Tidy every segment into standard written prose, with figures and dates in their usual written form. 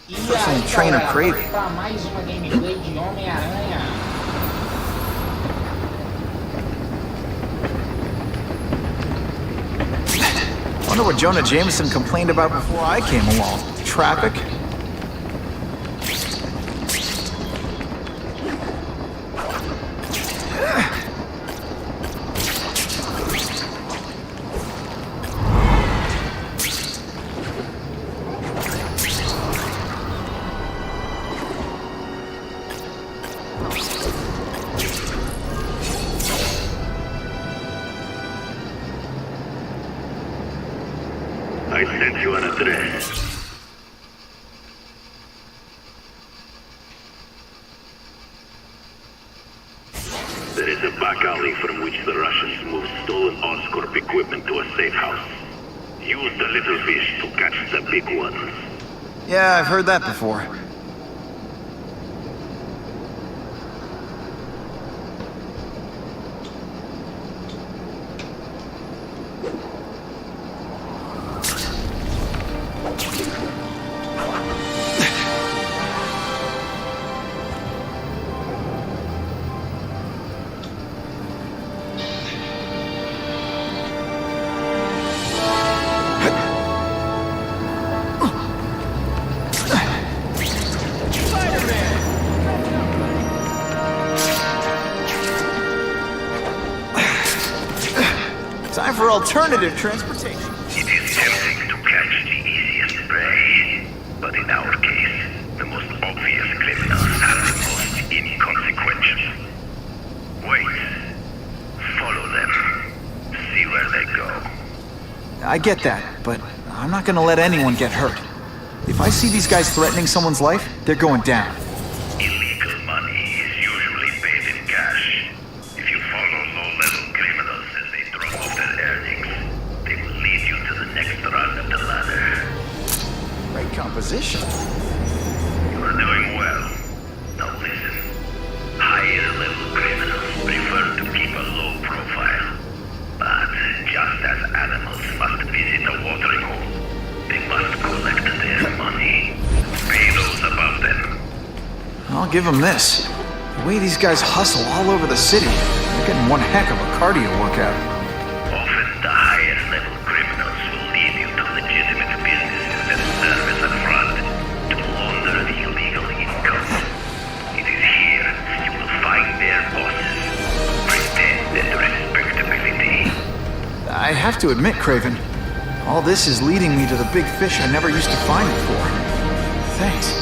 E Personal aí, trainer galera, vamos craving. para mais uma gameplay de Homem-Aranha. Wonder what Jonah Jameson complained about before I came along. Traffic? I sent you an address. There is a back alley from which the Russians move stolen Oscorp equipment to a safe house. Use the little fish to catch the big ones. Yeah, I've heard that before. Time for alternative transportation. It is tempting to catch the easiest prey, but in our case, the most obvious criminals are the most inconsequential. Wait. Follow them. See where they go. I get that, but I'm not gonna let anyone get hurt. If I see these guys threatening someone's life, they're going down. Illegal money is usually paid in cash. If you follow low-level criminals as they drop off their earnings, they will lead you to the next rung of the ladder. Great composition. You are doing well. Now listen. Higher-level criminals prefer to keep a low profile. But just as animals must visit a watering hole, they must collect their money. Pay those above them. I'll give them this. The way these guys hustle all over the city, they're getting one heck of a cardio workout. Often the higher-level criminals will lead you to legitimate businesses that serve as a front to launder the illegal income. It is here you will find their bosses. Pretended respectability. I have to admit, Craven, all this is leading me to the big fish I never used to find before. Thanks.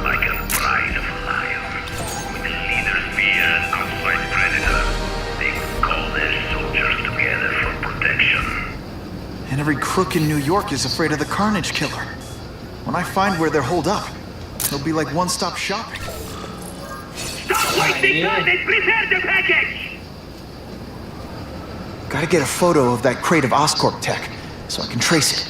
Like a pride of a lion. When the leaders fear an outside predator, they will call their soldiers together for protection. And every crook in New York is afraid of the Carnage Killer. When I find where they're holed up, it'll be like one-stop shopping. Stop wasting time and prepare the package! Gotta get a photo of that crate of Oscorp tech, so I can trace it.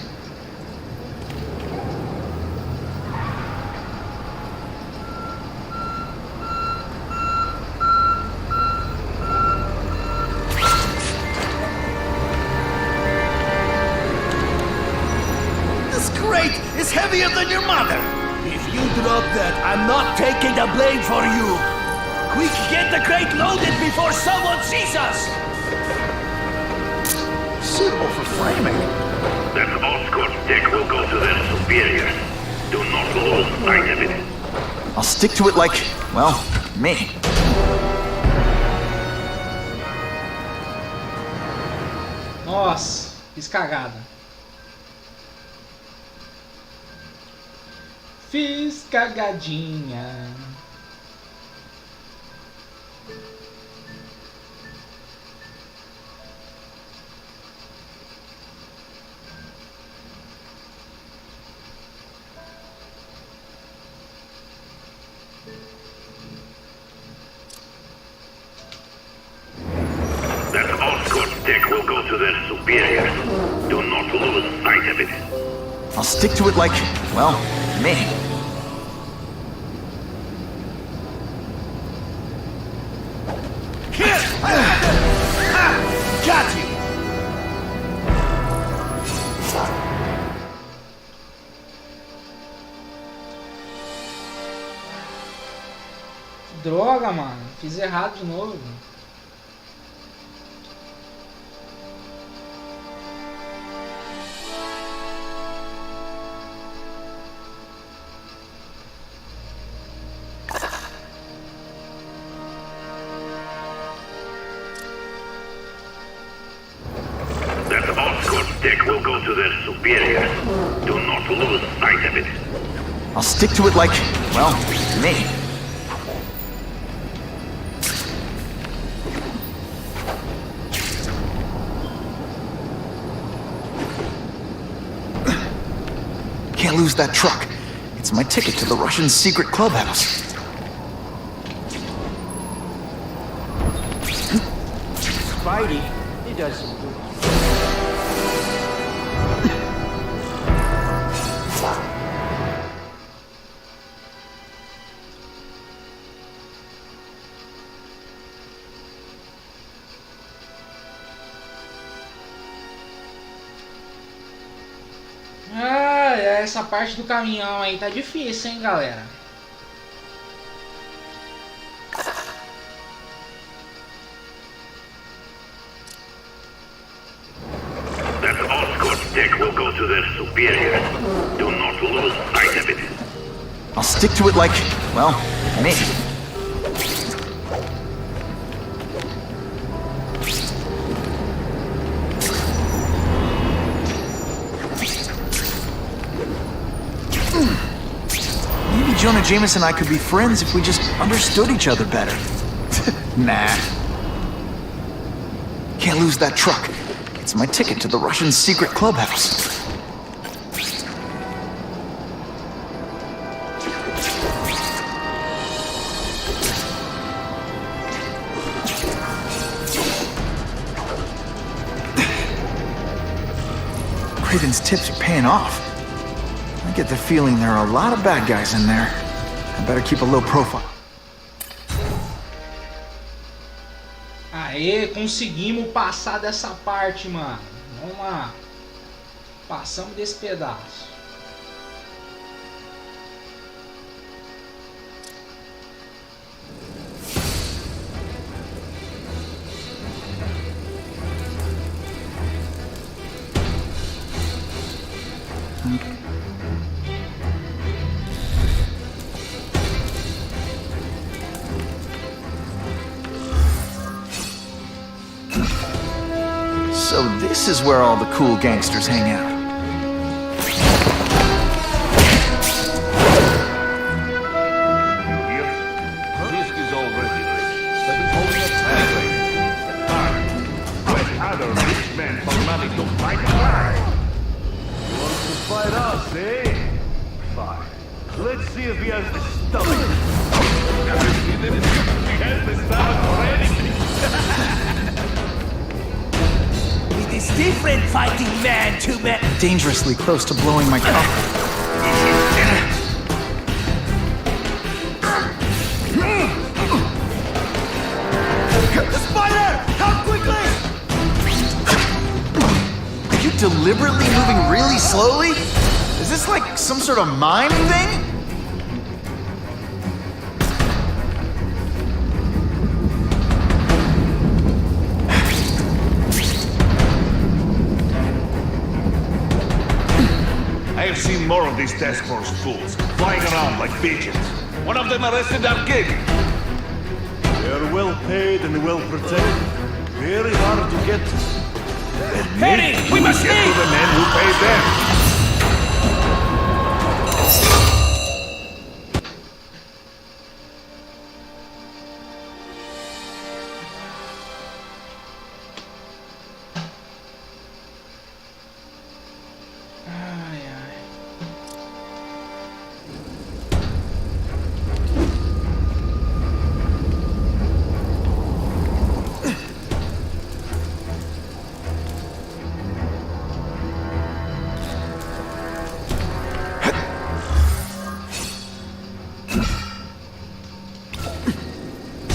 This crate is heavier than your mother. If you drop that, I'm not taking the blame for you. Quick, get the crate loaded before someone sees us. Suitable for framing. That Oscorp tech will go to their superiors. Do not lose sight of it. I'll stick to it like, well, me. Nossa, fiz cagada. Fiz cagadinha. That Oscorp tech will go to their superiors. Do not lose sight of it. I'll stick to it like, well, me. Here! Got you! Droga, mano. Fiz errado de novo. That Oscorp stick will go to their superiors. Do not lose sight of it. I'll stick to it like, well, me. Can't lose that truck. It's my ticket to the Russian secret clubhouse. Spidey, he does some good. Ah, essa parte do caminhão aí tá difícil, hein, galera? That Oscorp stick will go to their superiors. Do not lose sight of it. I'll stick to it like, well, me. Maybe Jonah Jameson and I could be friends if we just understood each other better. Nah. Can't lose that truck. It's my ticket to the Russian secret clubhouse. Craven's tips are paying off. I get the feeling there are a lot of bad guys in there. I better keep a low profile. Aê, conseguimos passar dessa parte, mano. Vamos lá. Passamos desse pedaço. So this is where all the cool gangsters hang out. This is already rich, but it's only a tag. When other rich men for money to fight crime. You want to fight us, eh? Fine. Let's see if he has the stomach. He has the stomach for anything. It is different fighting man to man. Dangerously close to blowing my cover. The spider! Come quickly! Are you deliberately moving really slowly? Is this like some sort of mime thing? I have seen more of these task force fools flying around like pigeons. One of them arrested our kid. They're well paid and well protected. Very hard to get to. Penny, we must Get to leave! the men who paid them. Ai, ai.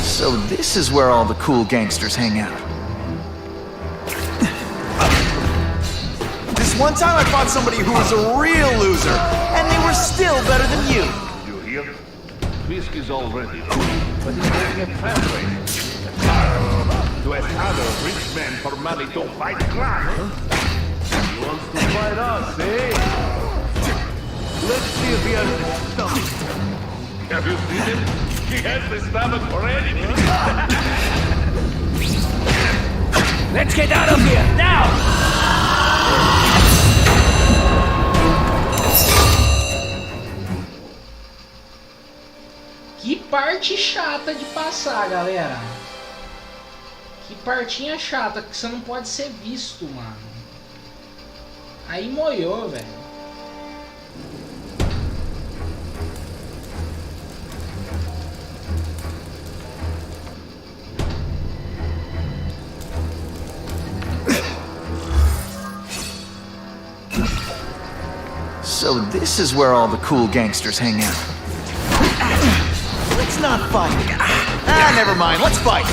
So this is where all the cool gangsters hang out. This one time I fought somebody who was a real loser, and they were still better than you. You hear? Whiskey's all ready, but he's holding a fundraiser. To ask other rich men for money to fight crime. He wants to fight us, eh? Let's see if he has the stomach. Have you seen him? He has the stomach for anything. Let's get out of here, now! Que parte chata de passar, galera. Que partinha chata, que você não pode ser visto, mano. Aí moiou, velho. So this is where all the cool gangsters hang out. Let's not fight. Never mind. Let's fight.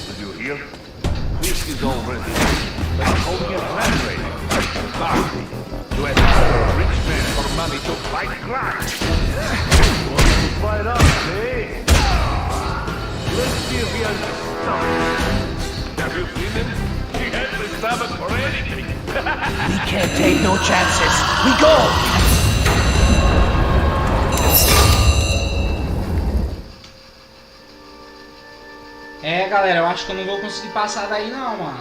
Did you hear? Whiskey's all ready, but he's holding a fundraiser. Party. To ask other rich men for money to fight crime. He wants to fight us, eh? Let's see if he has the stomach. Have you seen him? He has the stomach for anything. We can't take no chances. We go! É, galera, eu acho que eu não vou conseguir passar daí não, mano.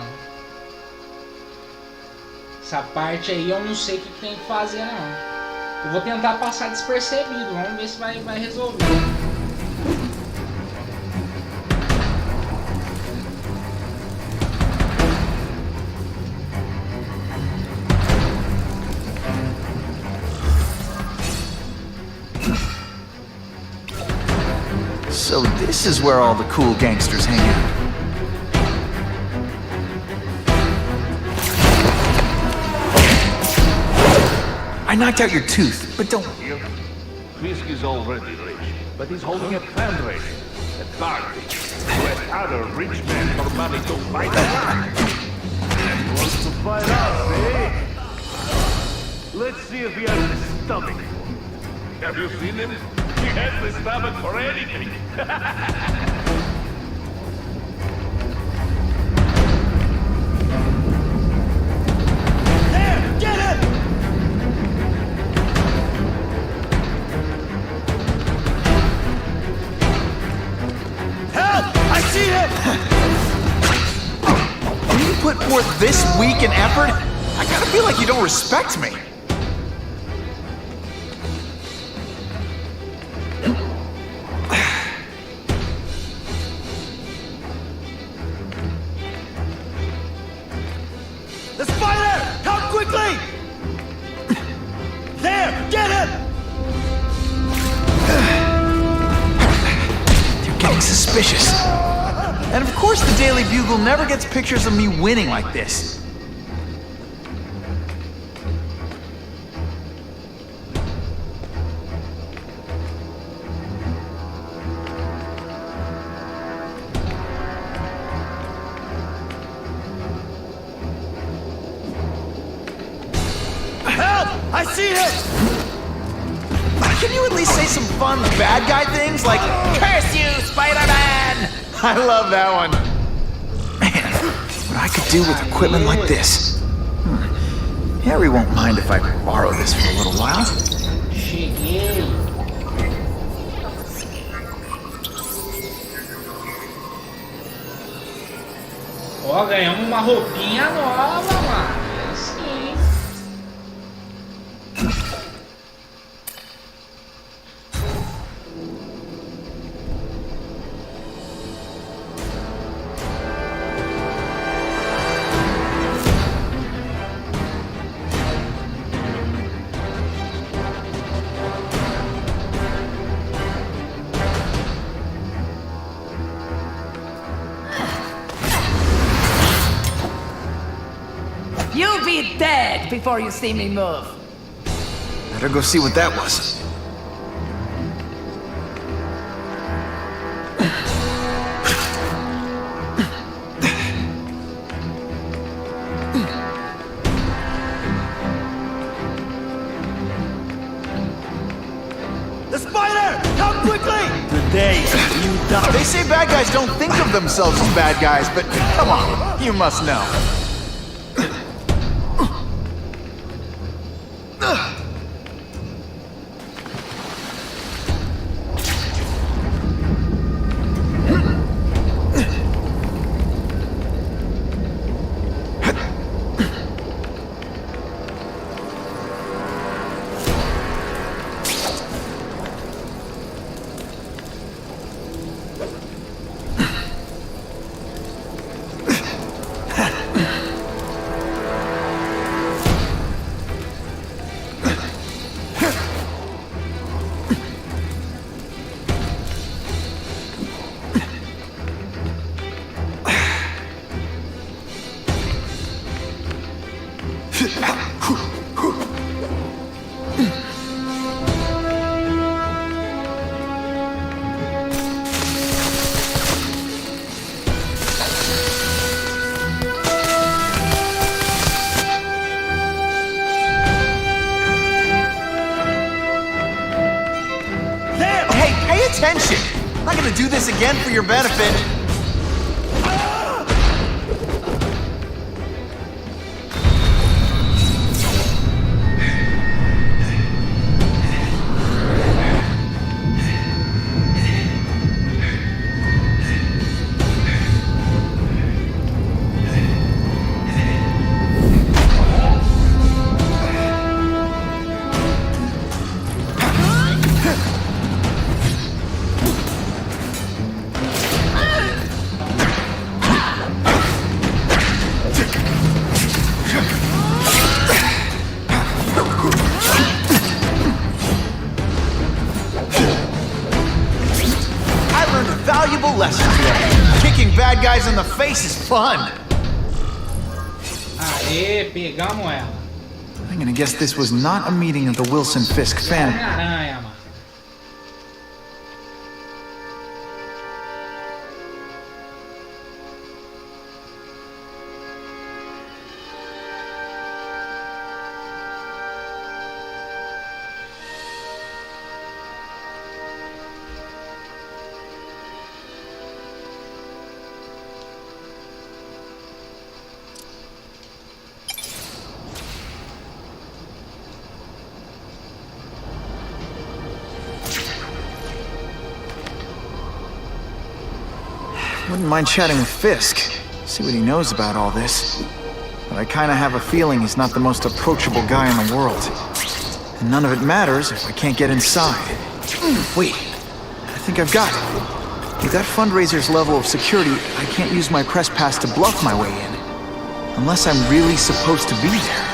Essa parte aí eu não sei o que tem que fazer não. Eu vou tentar passar despercebido, vamos ver se vai resolver. So this is where all the cool gangsters hang out. I knocked out your tooth, but don't... Here, Whiskey's already rich, but he's holding a fundraiser. A party. To ask other rich men for money to fight crime. He wants to fight us, eh? Let's see if he has the stomach. Have you seen him? He has the stomach for anything. There! Get him! Help! I see him! When you put forth this weak an effort, I gotta feel like you don't respect me. The spider! Come quickly! There! Get him! They're getting suspicious. And of course the Daily Bugle never gets pictures of me winning like this. Help! I see him! Can you at least say some fun bad guy things like, "Curse you, Spider-Man"? I love that one. Man, what I could do with equipment like this. Harry won't mind if I borrow this for a little while. Cheguei. Ó, ganhamos uma roupinha nova, mano. É sim. You'll be dead before you see me move. Better go see what that was. The day you die. They say bad guys don't think of themselves as bad guys, but come on, you must know. Attention! I'm not gonna do this again for your benefit. Lesson today. Kicking bad guys in the face is fun. Aê, pegamos ela. I'm gonna guess this was not a meeting of the Wilson Fisk family. Aranha, mano. Wouldn't mind chatting with Fisk, see what he knows about all this. But I kinda have a feeling he's not the most approachable guy in the world. And none of it matters if I can't get inside. Wait, I think I've got it. With that fundraiser's level of security, I can't use my press pass to bluff my way in. Unless I'm really supposed to be there.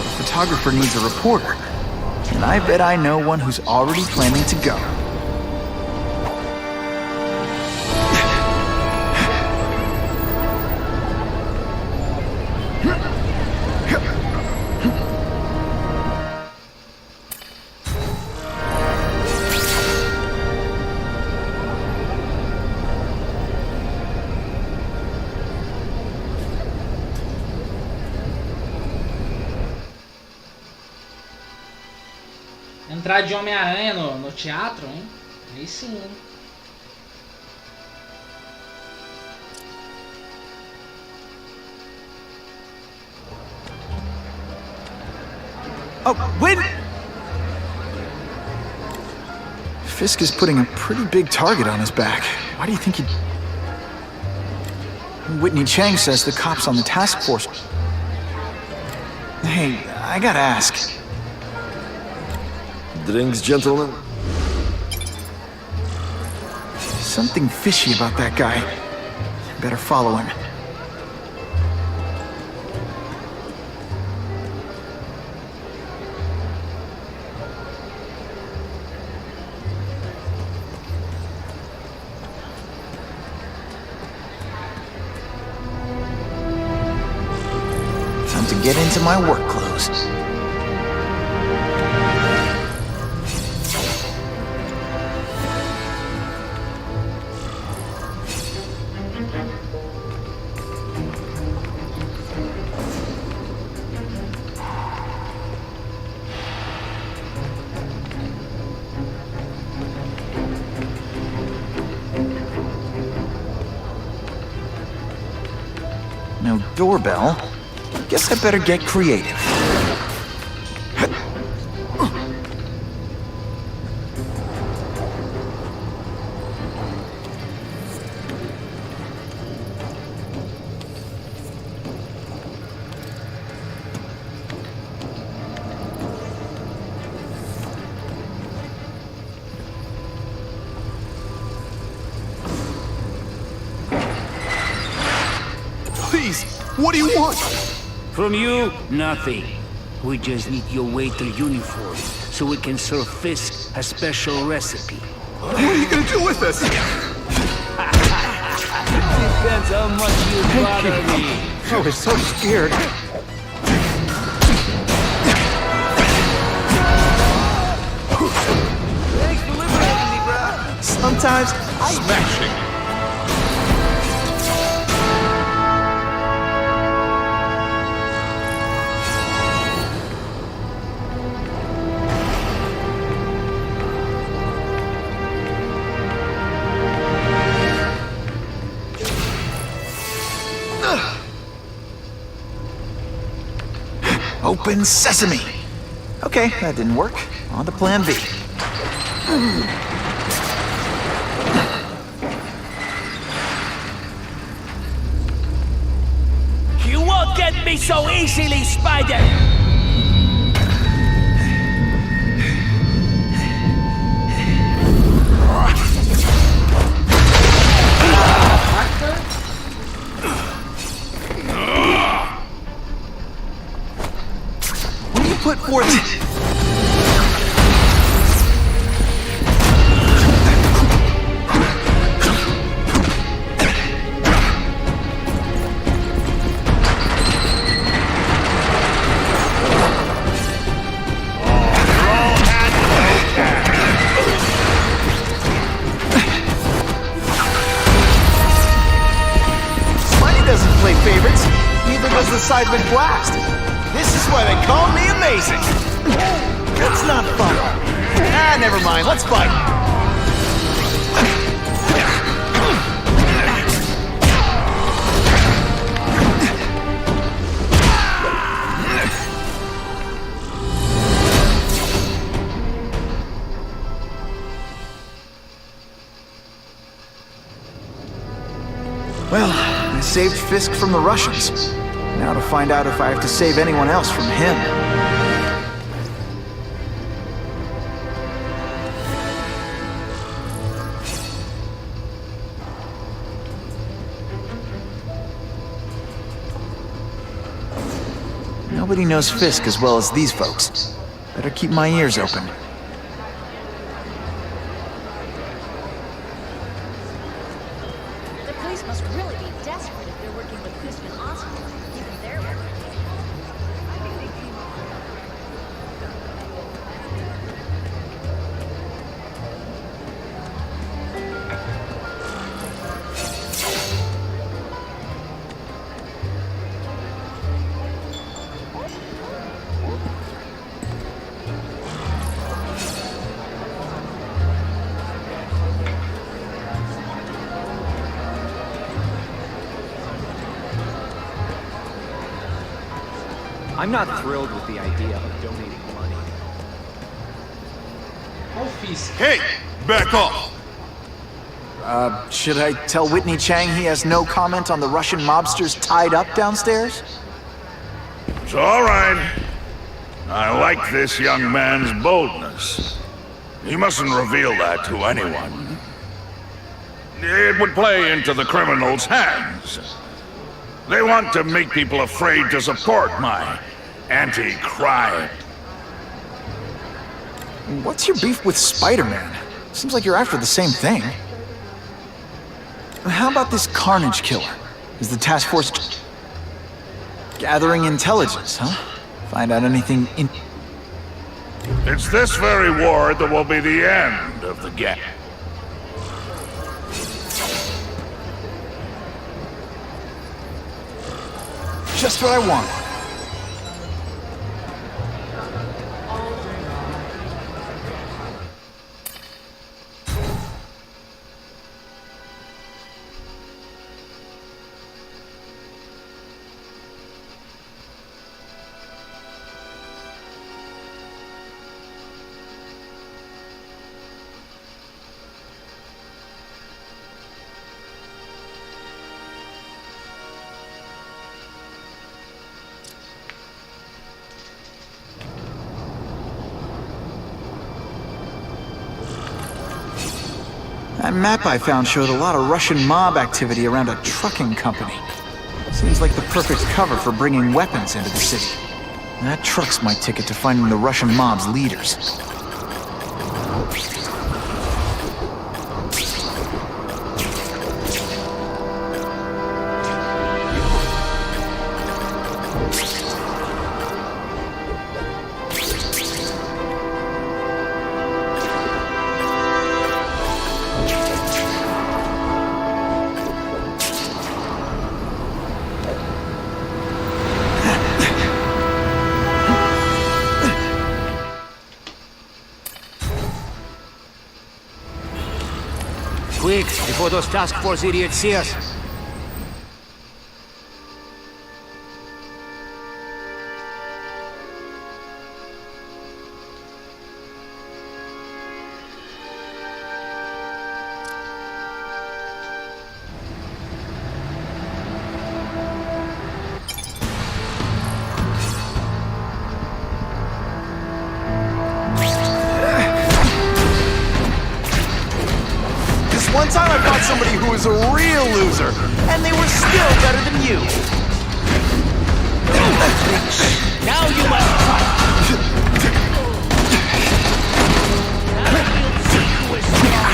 The photographer needs a reporter. And I bet I know one who's already planning to go. Entrar de Homem-Aranha no teatro, hein? Aí sim, hein? Oh, wait! Fisk is putting a pretty big target on his back. Why do you think he'd... Whitney Chang says the cops on the task force... Hey, I gotta ask. Drinks, gentlemen? Something fishy about that guy. Better follow him. Time to get into my work clothes. doorbell. Guess I better get creative. Please, what do you want? From you, nothing. We just need your waiter uniform so we can serve Fisk a special recipe. What are you gonna do with this? Depends how much you bother me. I was so scared. Thanks for liberating me, bro. Sometimes Smashing. Open sesame. Okay, that didn't work. On to plan B. You won't get me so easily, Spider! What do you put forth? Spidey doesn't play favorites. Neither does the Sidemen Blast. This is why they call me amazing. That's not fun. Ah, never mind. Let's fight. Well, I saved Fisk from the Russians. Now to find out if I have to save anyone else from him. Nobody knows Fisk as well as these folks. Better keep my ears open. The police must really be desperate if they're working with Fisk and Oscar. Even they're I'm not thrilled with the idea of donating money. Olha o Fisk. Hey, back off. Should I tell Whitney Chang he has no comment on the Russian mobsters tied up downstairs? It's all right. I like this young man's boldness. He mustn't reveal that to anyone. It would play into the criminals' hands. They want to make people afraid to support my anti-crime. What's your beef with Spider-Man? Seems like you're after the same thing. How about this Carnage Killer? Is the task force gathering intelligence, huh? Find out anything in... It's this very war that will be the end of the gang. Just what I want. That map I found showed a lot of Russian mob activity around a trucking company. Seems like the perfect cover for bringing weapons into the city. That truck's my ticket to finding the Russian mob's leaders. Quick, before those task force idiots see us. One time I fought somebody who was a real loser, and they were still better than you. Now you must fight! Now we'll see who is strong.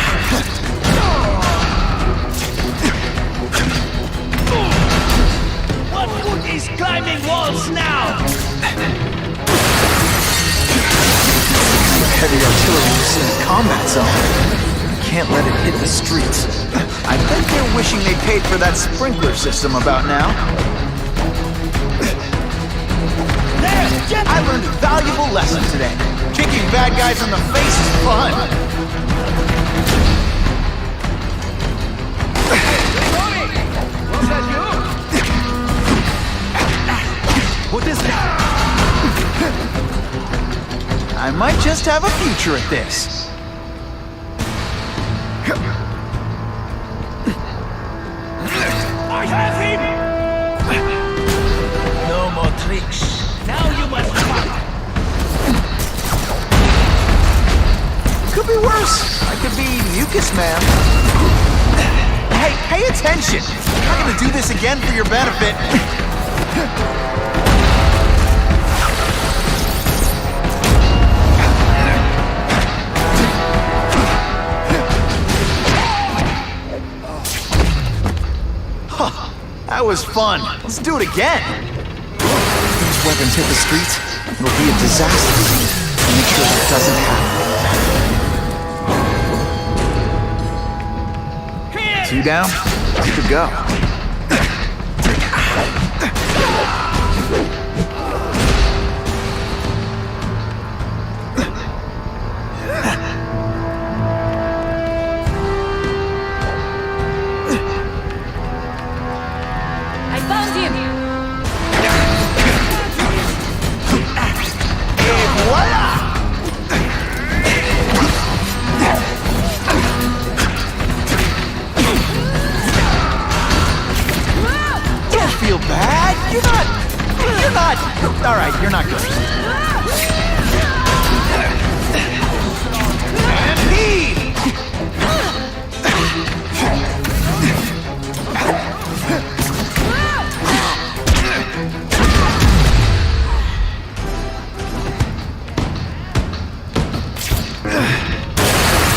What good is climbing walls now? Heavy artillery is in a combat zone. Can't let it hit the streets. I bet they're wishing they paid for that sprinkler system about now. I learned a valuable lesson today. Kicking bad guys in the face is fun. Was that you? What is that? I might just have a future at this. I have him! No more tricks. Now you must fight! Could be worse. I could be Mucus Man. Hey, pay attention! I'm not gonna do this again for your benefit. That was fun. Let's do it again. If these weapons hit the streets, it'll be a disaster. Make sure that doesn't happen. Two down, good to go. All right, you're not good. And he!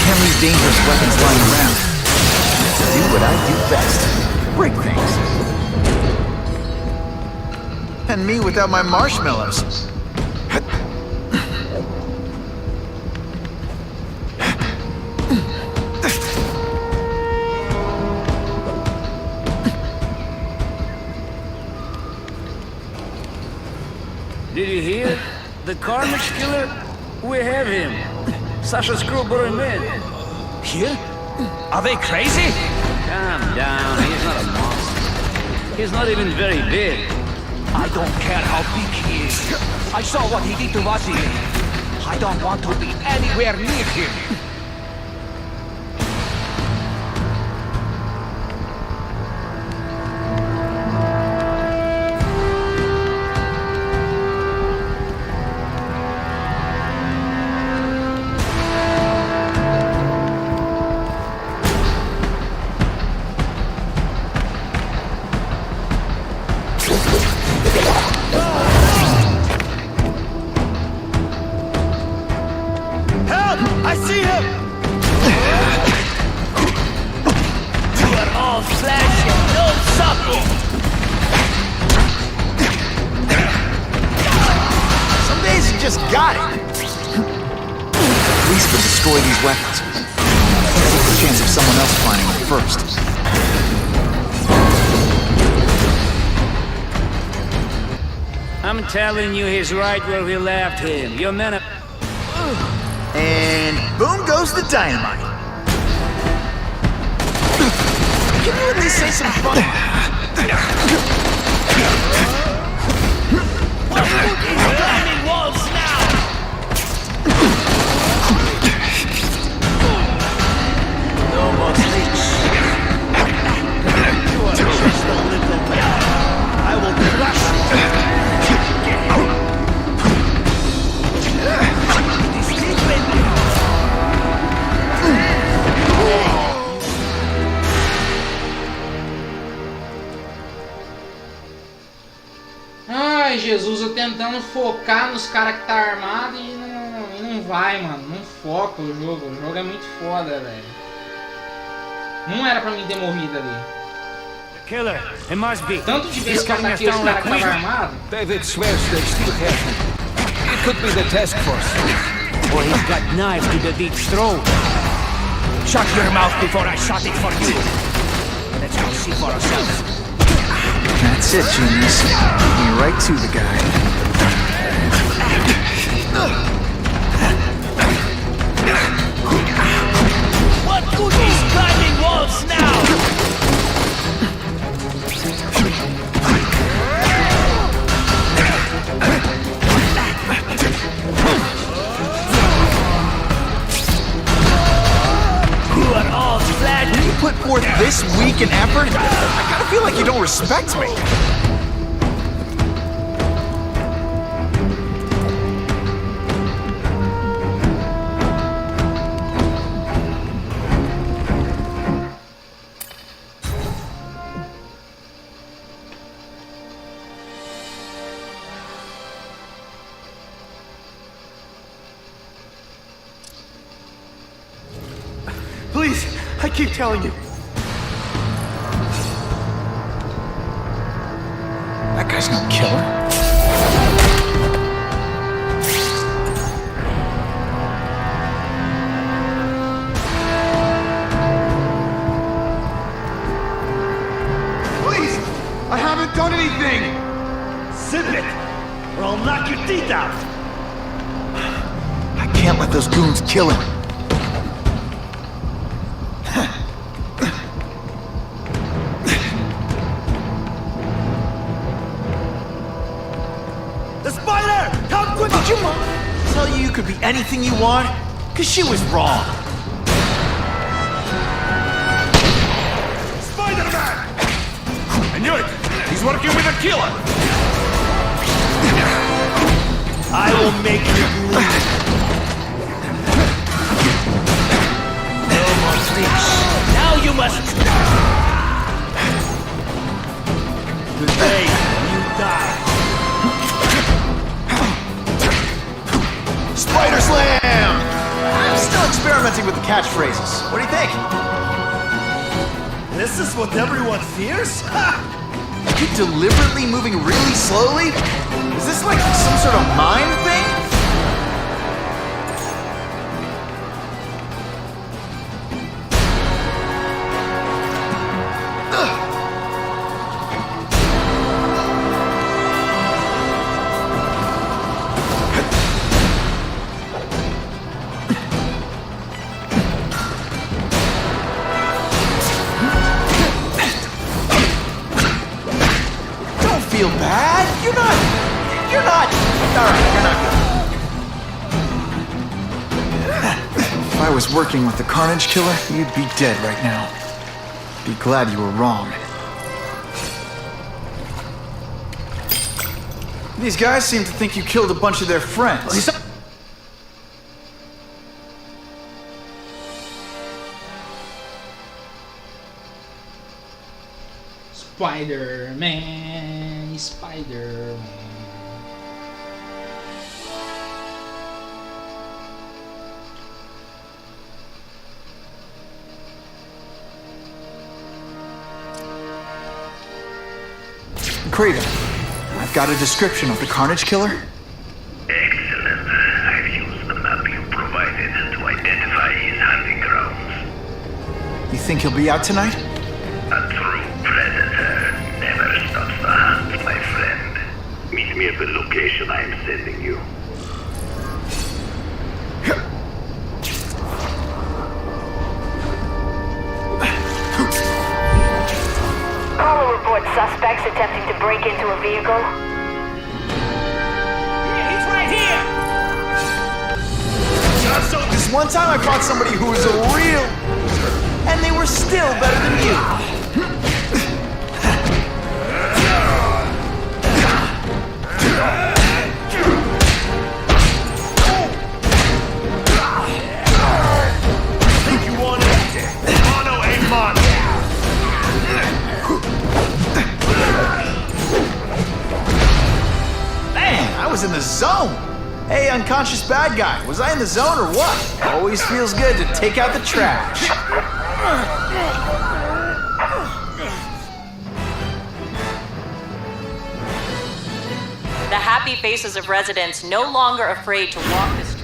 Can't leave dangerous weapons lying around. Do what I do best. Break things. And me without my marshmallows. Did you hear? The Carnage Killer? We have him. Sasha's crew brought him in. Here? Are they crazy? Calm down. He's not a monster. He's not even very big. I don't care how big he is. I saw what he did to Vasily. I don't want to be anywhere near him. just got it. Police would destroy these weapons. What's the chance of someone else finding them first? I'm telling you, he's right where we left him. Your men are... And boom goes the dynamite. Can you at least say some fun? climbing walls now! No more leaks. You are just a little man. I will crush you. Ai, Jesus, eu tentando focar nos caras que tá armado e não vai, mano. Não foca o jogo. O jogo é muito foda, velho. Não era pra mim ter morrido ali. Killer, it must be. Tanto de vezes que eu ataquei os caras que estavam armados. David swears they still have him. It could be the task force. Or he's got knives to the deep throat. Shut your mouth before I shut it for you. Let's go see for ourselves. That's it, genius. Beat me right to the guy. What good is climbing walls now? You are all flat. You put forth this weak an effort? I kinda feel like you don't respect me. Please, I keep telling you. That guy's no killer. Please! I haven't done anything! Zip it, or I'll knock your teeth out! I can't let those goons kill him. The spider! Come quick! Did your mom tell you could be anything you want? Cause she was wrong. Spider-Man! I knew it! He's working with a killer! I will make you bleed. No more leaks. Now you must... Today, you die. Spider Slam! I'm still experimenting with the catchphrases. What do you think? This is what everyone fears? Ha! Are you deliberately moving really slowly? Is this like some sort of mind thing? Feel bad? You're not. Alright, you're not good. If I was working with the Carnage Killer, you'd be dead right now. Be glad you were wrong. These guys seem to think you killed a bunch of their friends. Spider-Man, Spider-Man. Kratos, I've got a description of the Carnage Killer. Excellent. think he'll be out tonight? A true predator never stops the hunt, my friend. Meet me at the location I am sending you. Caller reports suspects attempting to break into a vehicle. He's right here! So this one time I fought somebody who was a real... and they were still better than you. Think you want it? Mono a mono. Man, I was in the zone. Hey, unconscious bad guy, was I in the zone or what? Always feels good to take out the trash. The happy faces of residents no longer afraid to walk the street.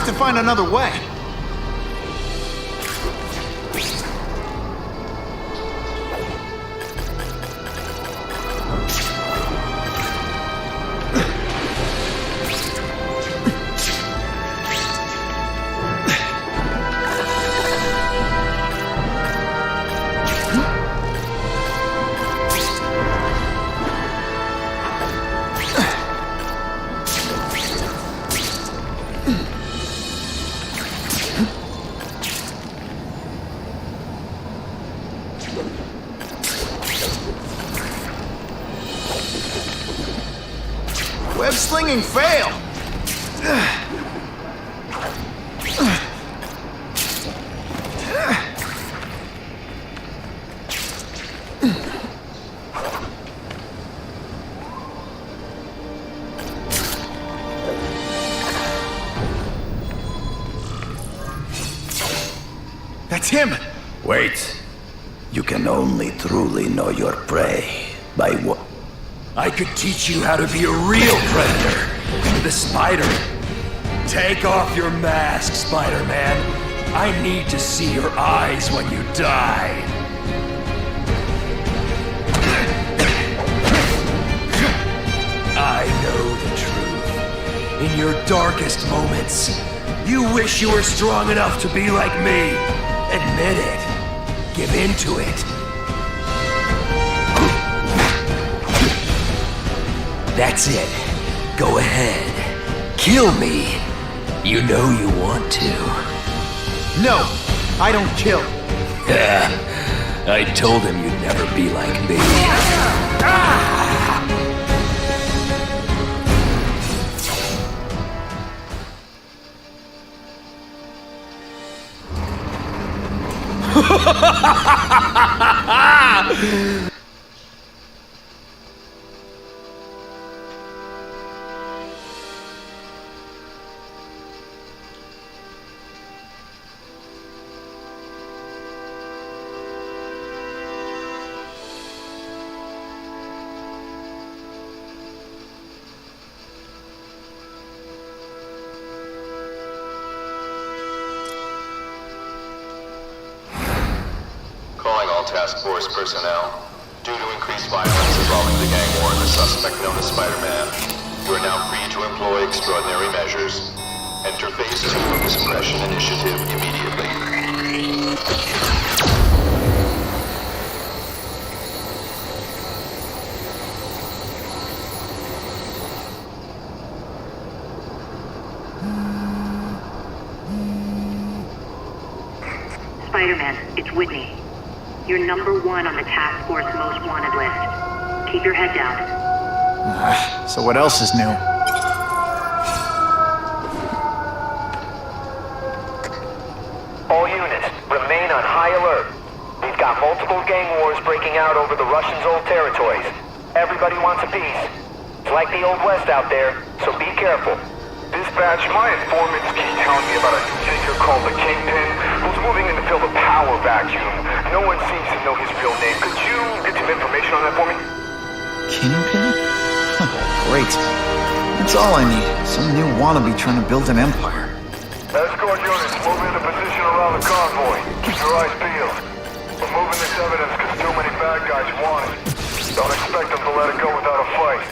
To find another way. Web slinging fail. That's him. Wait. You can only truly know your prey by what? I could teach you how to be a real predator. The spider. Take off your mask, Spider-Man. I need to see your eyes when you die. I know the truth. In your darkest moments, you wish you were strong enough to be like me. Admit it. Give in to it. That's it. Go ahead. Kill me. You know you want to. No, I don't kill. I told him you'd never be like me. task force personnel. Due to increased violence involving the gang war and the suspect known as Spider-Man, you are now free to employ extraordinary measures. Enter Phase 2 of the Suppression Initiative immediately. Spider-Man, it's Whitney. You're number 1 on the task force most wanted list. Keep your head down. So what else is new? All units, remain on high alert. We've got multiple gang wars breaking out over the Russians' old territories. Everybody wants a piece. It's like the Old West out there, so be careful. Dispatch, my informants keep telling me about a new figure called the Kingpin, who's moving in to fill the power vacuum. No one seems to know his real name. Could you get some information on that for me? Kingpin? Huh, great. That's all I need. Some new wannabe trying to build an empire. Escort units, move into position around the convoy. Keep your eyes peeled. We're moving this evidence because too many bad guys want it. Don't expect them to let it go without a fight.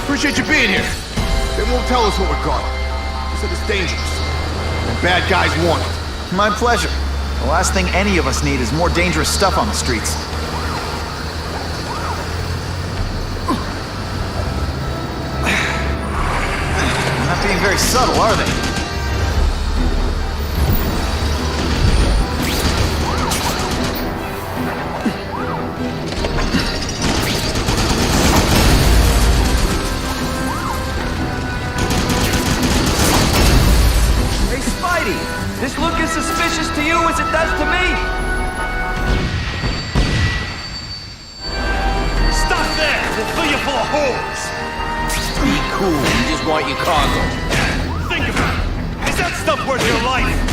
Appreciate you being here. They won't tell us what we're got. They said it's dangerous. And bad guys want it. My pleasure. The last thing any of us need is more dangerous stuff on the streets. They're not being very subtle, are they? This look as suspicious to you as it does to me? Stop there! We'll fill you full of holes! Be cool, we just want your cargo. Think about it! Is that stuff worth your life?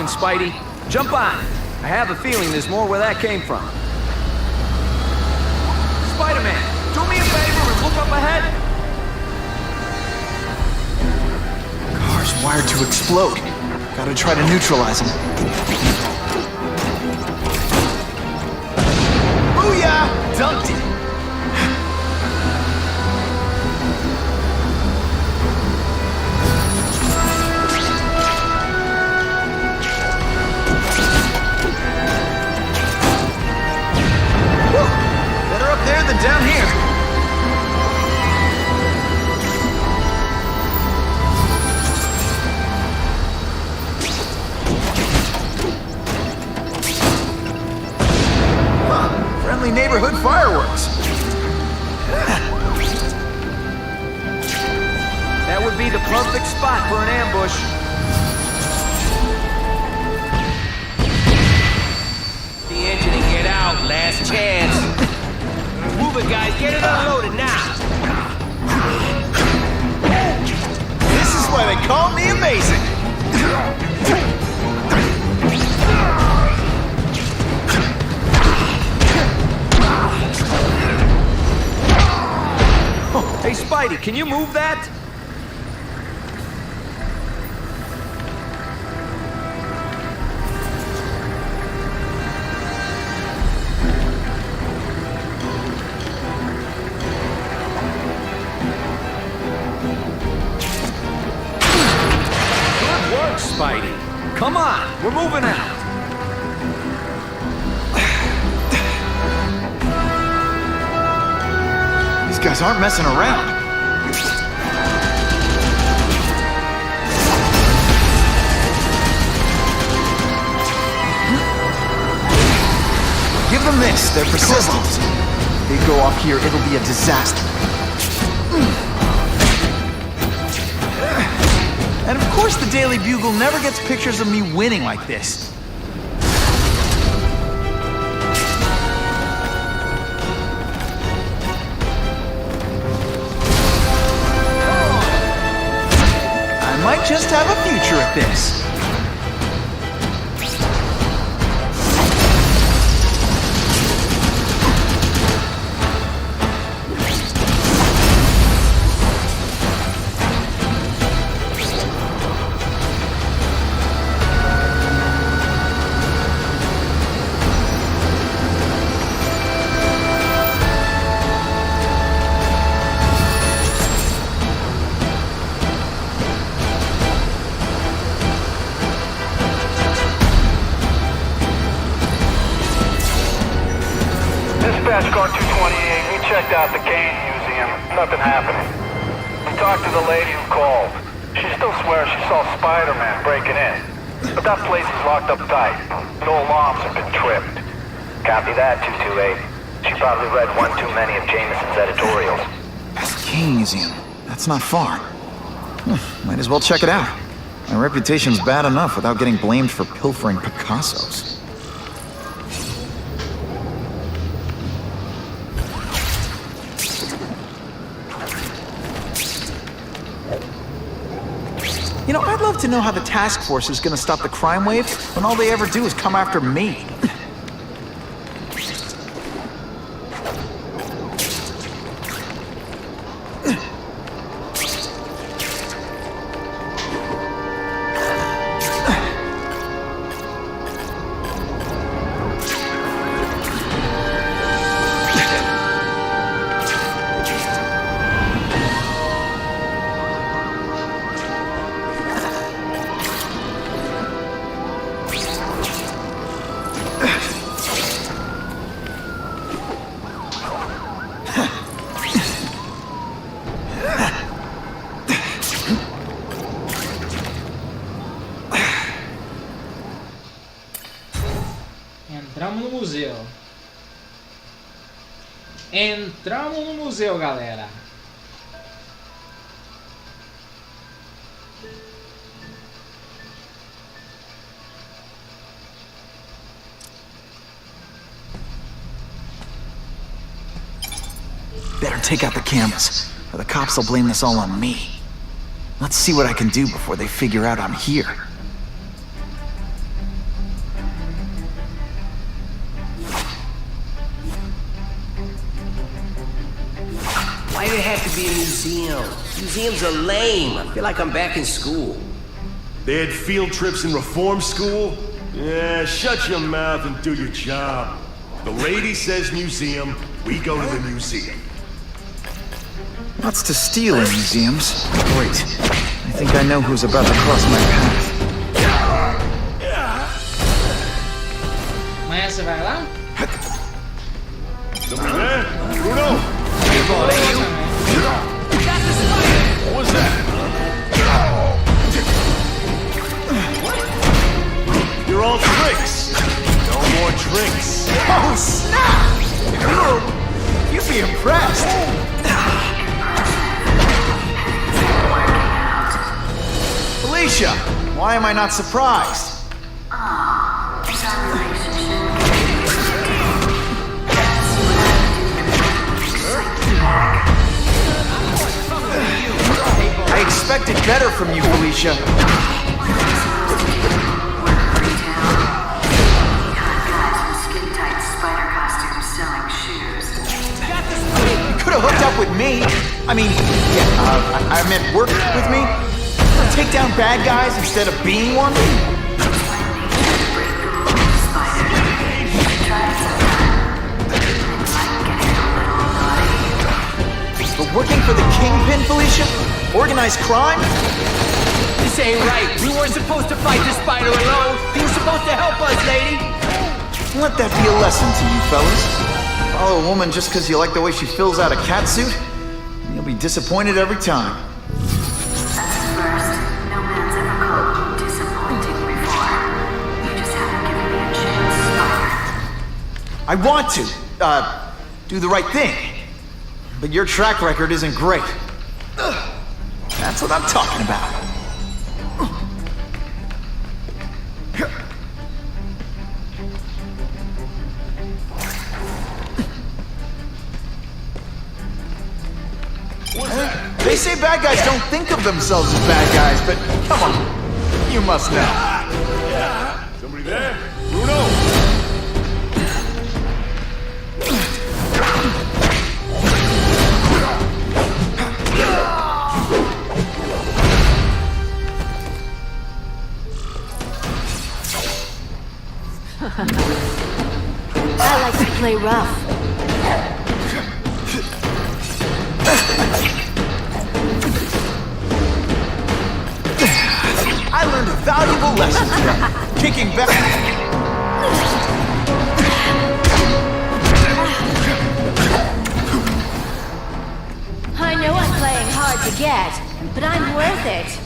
Spidey. Jump on. I have a feeling there's more where that came from. Spider-Man, do me a favor and look up ahead. Car's wired to explode. Gotta try to neutralize him. Booyah! Dunked it! Down here. Huh, friendly neighborhood fireworks. That would be the perfect spot for an ambush. The engine and get out, last chance. Move it, guys. Get it unloaded now. This is why they call me amazing. Hey, Spidey, can you move that? Spidey. Come on, we're moving out. These guys aren't messing around. Give them this, they're persistent. If they go off here, it'll be a disaster. And of course the Daily Bugle never gets pictures of me winning like this. I might just have a future at this. Dispatch car 228, we checked out the Kane Museum. Nothing happening. We talked to the lady who called. She still swears she saw Spider-Man breaking in. But that place is locked up tight. No alarms have been tripped. Copy that, 228. She probably read one too many of Jameson's editorials. That's the Kane Museum. That's not far. Might as well check it out. My reputation's bad enough without getting blamed for pilfering Picassos. You know, I'd love to know how the task force is gonna stop the crime wave when all they ever do is come after me. Entramos no museu. Entramos no museu, galera. Better take out the cameras, or the cops will blame this all on me. Let's see what I can do before they figure out I'm here. Why did it have to be a museum? Museums are lame. I feel like I'm back in school. They had field trips in reform school? Yeah, shut your mouth and do your job. The lady says museum, we go to the museum. Lots to steal in museums. Wait, I think I know who's about to cross my path. Amanhã você vai lá? Somebody there? Bruno? What was that? You're all tricks. No more tricks. Oh, snap! You'd be impressed. Felicia, why am I not surprised? I expected better from you, Felicia. You could have hooked up with me. I mean, yeah, I meant work with me. Take down bad guys instead of being one. But working for the Kingpin, Felicia? Organized crime? This ain't right. We weren't supposed to fight the spider alone. You were supposed to help us, lady. Let that be a lesson to you, fellas. Follow a woman just because you like the way she fills out a catsuit, and you'll be disappointed every time. I want to, do the right thing. But your track record isn't great. That's what I'm talking about. They say bad guys don't think of themselves as bad guys, but come on, you must know. Somebody there? Bruno! I like to play rough. I learned a valuable lesson today. Kicking back. I know I'm playing hard to get, but I'm worth it.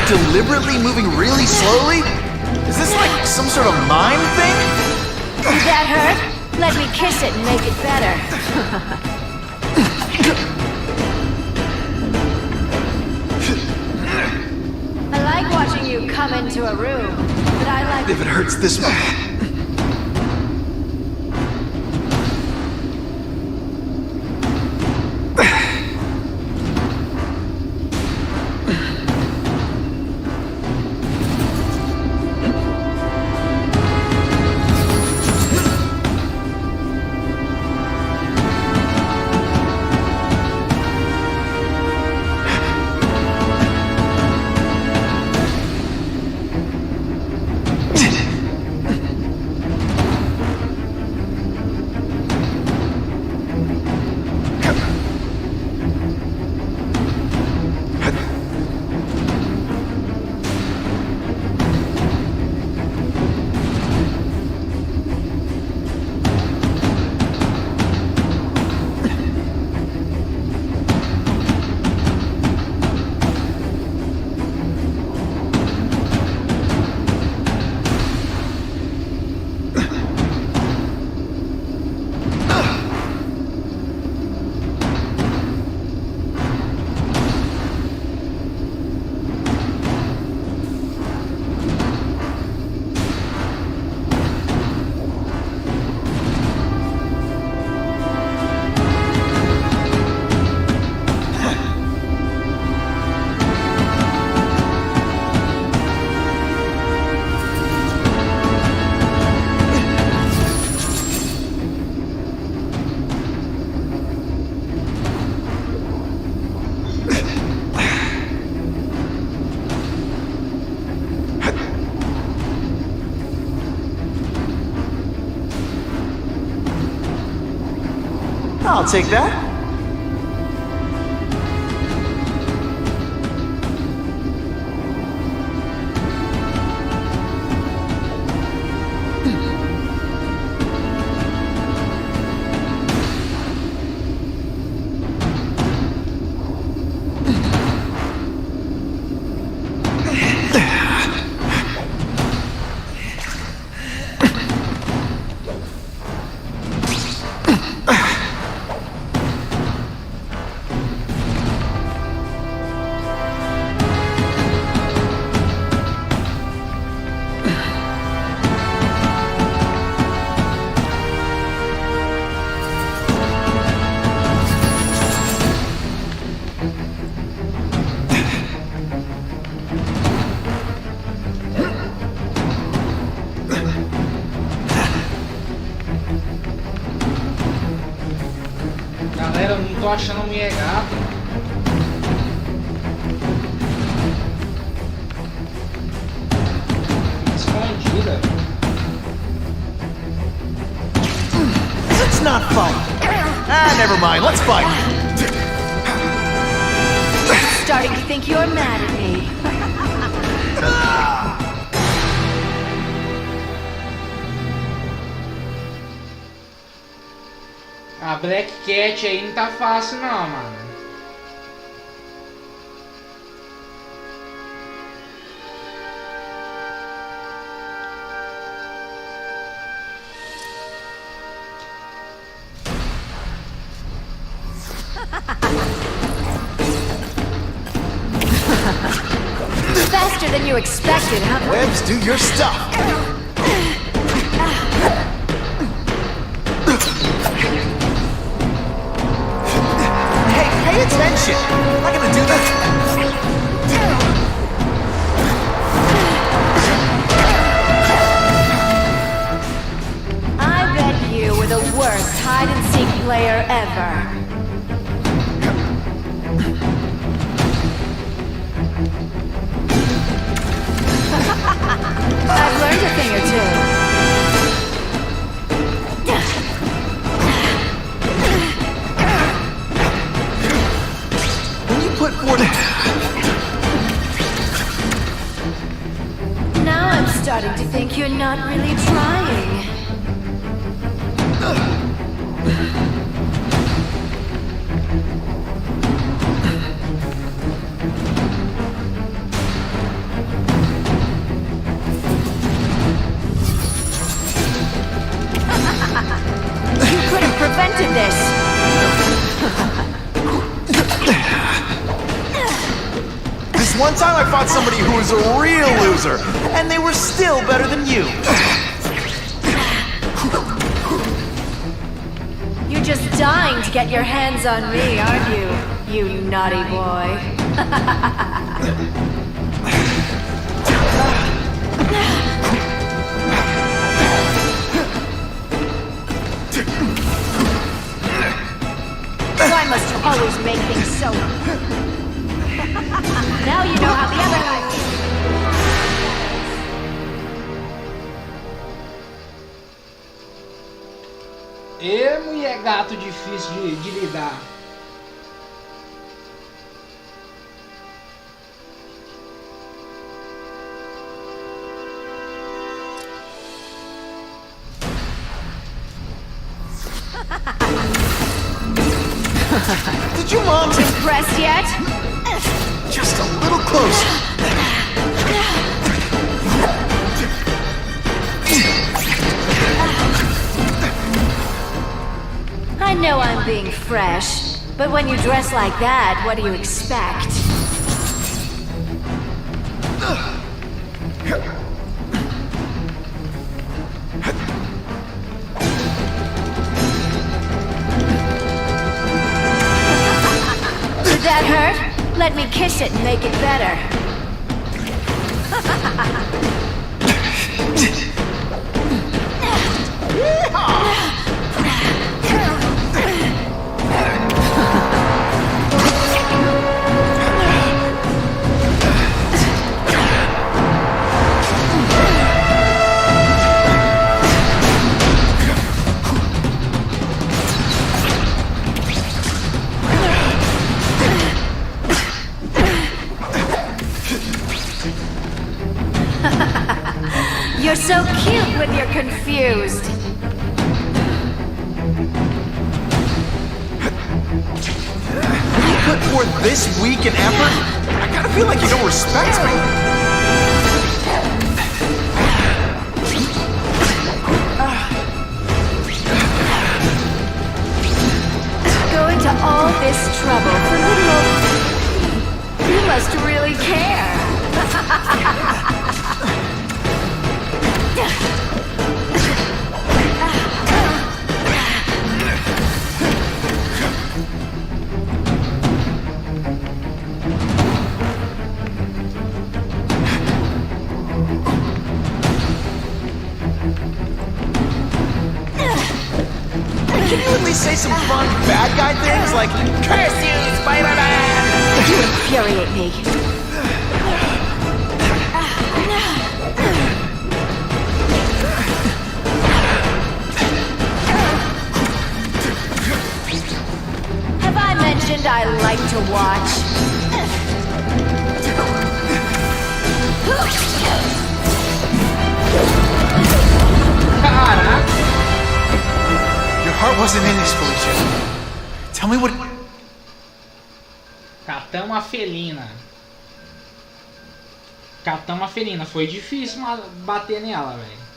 Deliberately moving really slowly? Is this like some sort of mime thing? Did that hurt? Let me kiss it and make it better. I like watching you come into a room, but I like... If it hurts this much. I'll take that. Galera, eu não tô achando a mulher gata. Escondida. not fun. Never mind, let's fight. Starting to think you're mad at me. A Black Cat aí não tá fácil não, mano. Faster than you expected, huh? Webs, do your stuff. Hey, pay attention. I'm not gonna do that. I bet you were the worst hide-and-seek player ever. I've learned a thing or two. When you put forth... Now I'm starting to think you're not really trying. Prevented this. This one time I fought somebody who was a real loser, and they were still better than you. You're just dying to get your hands on me, aren't you? You naughty boy. Why must you always make things so... Now you know how the other guy feels. Mulher gato difícil de lidar. Did your mom's impressed yet? Just a little closer. I know I'm being fresh, but when you dress like that, what do you expect? Did that hurt? Let me kiss it and make it better. You're so cute when you're confused. You put forth this week and effort? I kinda feel like you don't respect me. Going to all this trouble for little old... You must really care. Can you at least say some fun bad guy things like, "Curse you, Spider-Man"? You infuriate me. I like to watch. Caraca! Your heart wasn't in this, Felicia. Tell me what... Catamos a felina. Catamos a felina. Foi difícil bater nela, velho.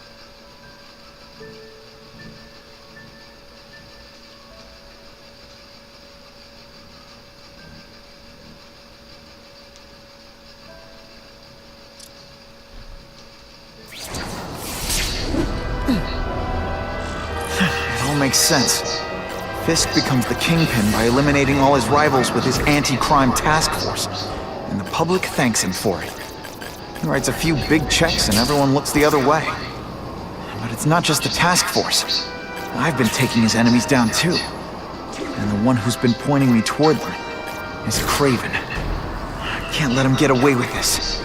It all makes sense. Fisk becomes the kingpin by eliminating all his rivals with his anti-crime task force. And the public thanks him for it. He writes a few big checks and everyone looks the other way. But it's not just the task force. I've been taking his enemies down too. And the one who's been pointing me toward them is Craven. I can't let him get away with this.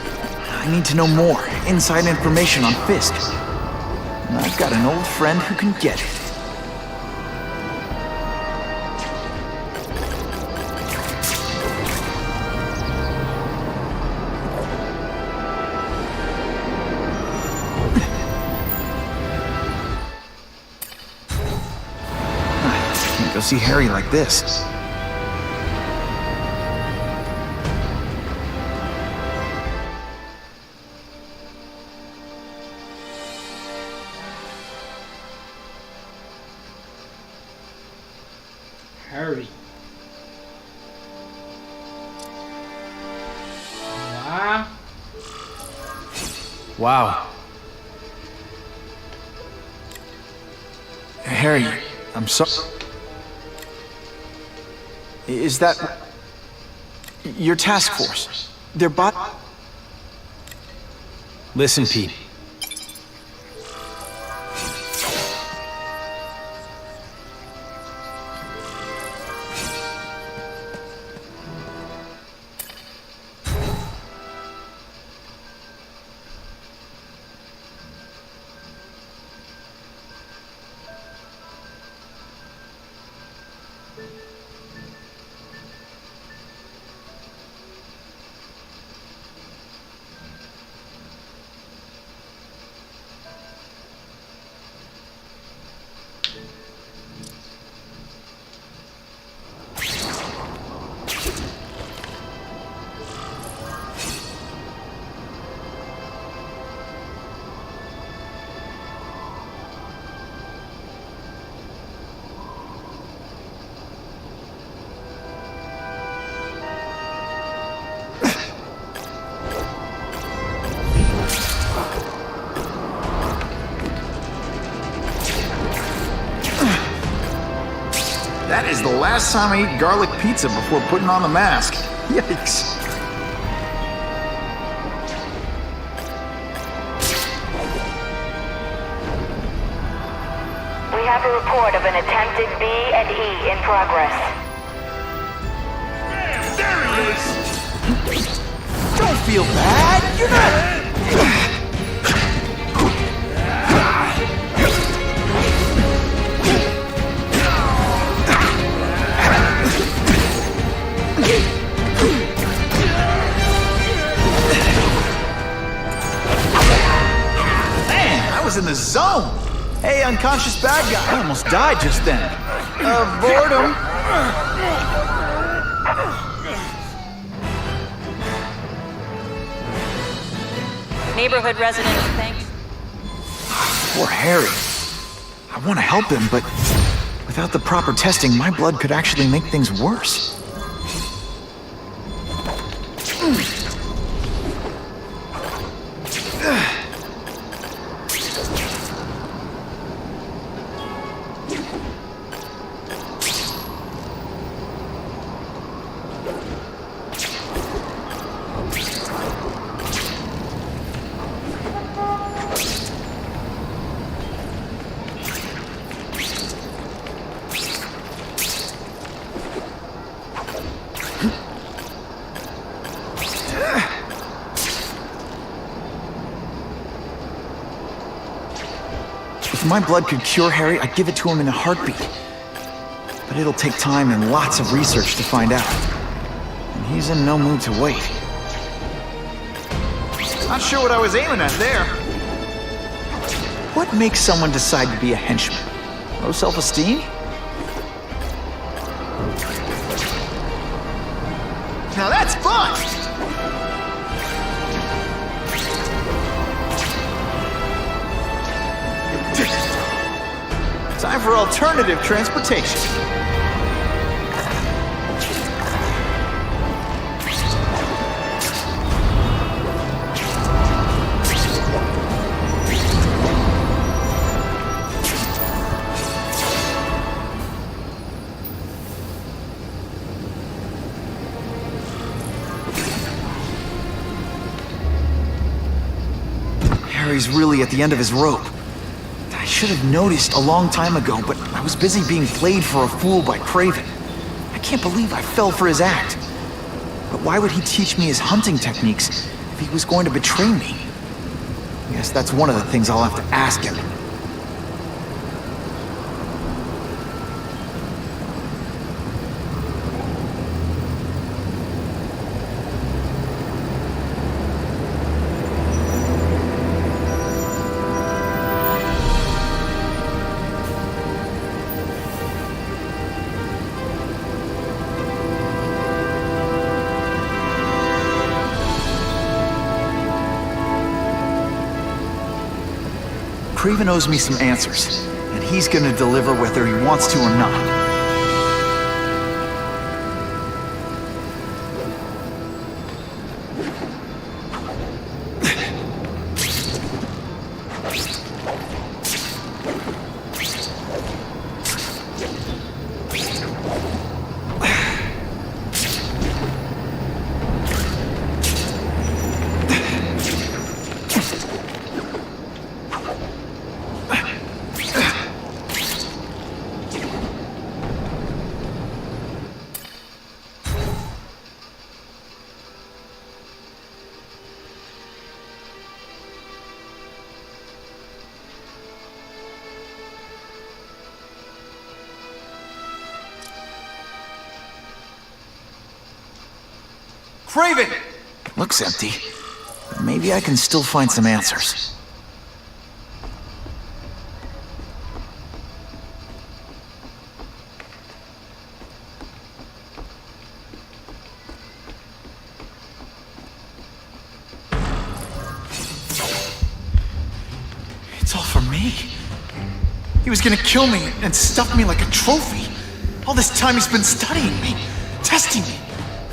I need to know more, inside information on Fisk. And I've got an old friend who can get it. Go see Harry like this. Harry. Vamos lá. Wow. Harry, I'm so... Is that... your task force? They're Listen, Pete. That is the last time I eat garlic pizza before putting on the mask. Yikes. We have a report of an attempted B&E in progress. There he is! Don't feel bad. You're not... in the zone. Hey, unconscious bad guy. I almost died just then. Boredom. Neighborhood residents, thanks. Poor Harry. I want to help him, but without the proper testing, my blood could actually make things worse. If my blood could cure Harry, I'd give it to him in a heartbeat. But it'll take time and lots of research to find out. And he's in no mood to wait. Not sure what I was aiming at there. What makes someone decide to be a henchman? Low self-esteem? Now that's fun! Time for alternative transportation. Harry's really at the end of his rope. I should have noticed a long time ago, but I was busy being played for a fool by Craven. I can't believe I fell for his act. But why would he teach me his hunting techniques if he was going to betray me? I guess that's one of the things I'll have to ask him. Craven owes me some answers, and he's gonna deliver whether he wants to or not. Craven! Looks empty. Maybe I can still find some answers. It's all for me. He was gonna kill me and stuff me like a trophy. All this time he's been studying me, testing me,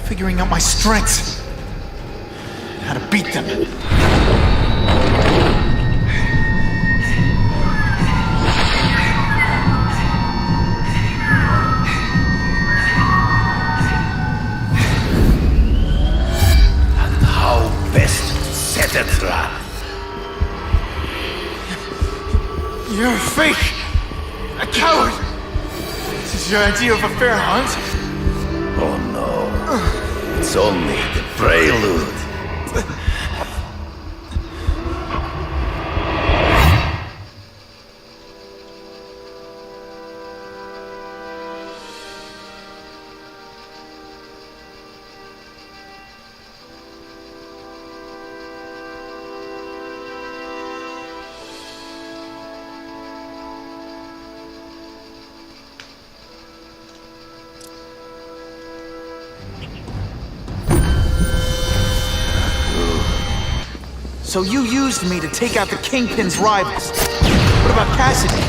figuring out my strengths, how to beat them. And how best to set a trap. You're a fake! A coward! This is your idea of a fair hunt? Oh no. It's only the prelude. So you used me to take out the Kingpin's rivals. What about Cassidy?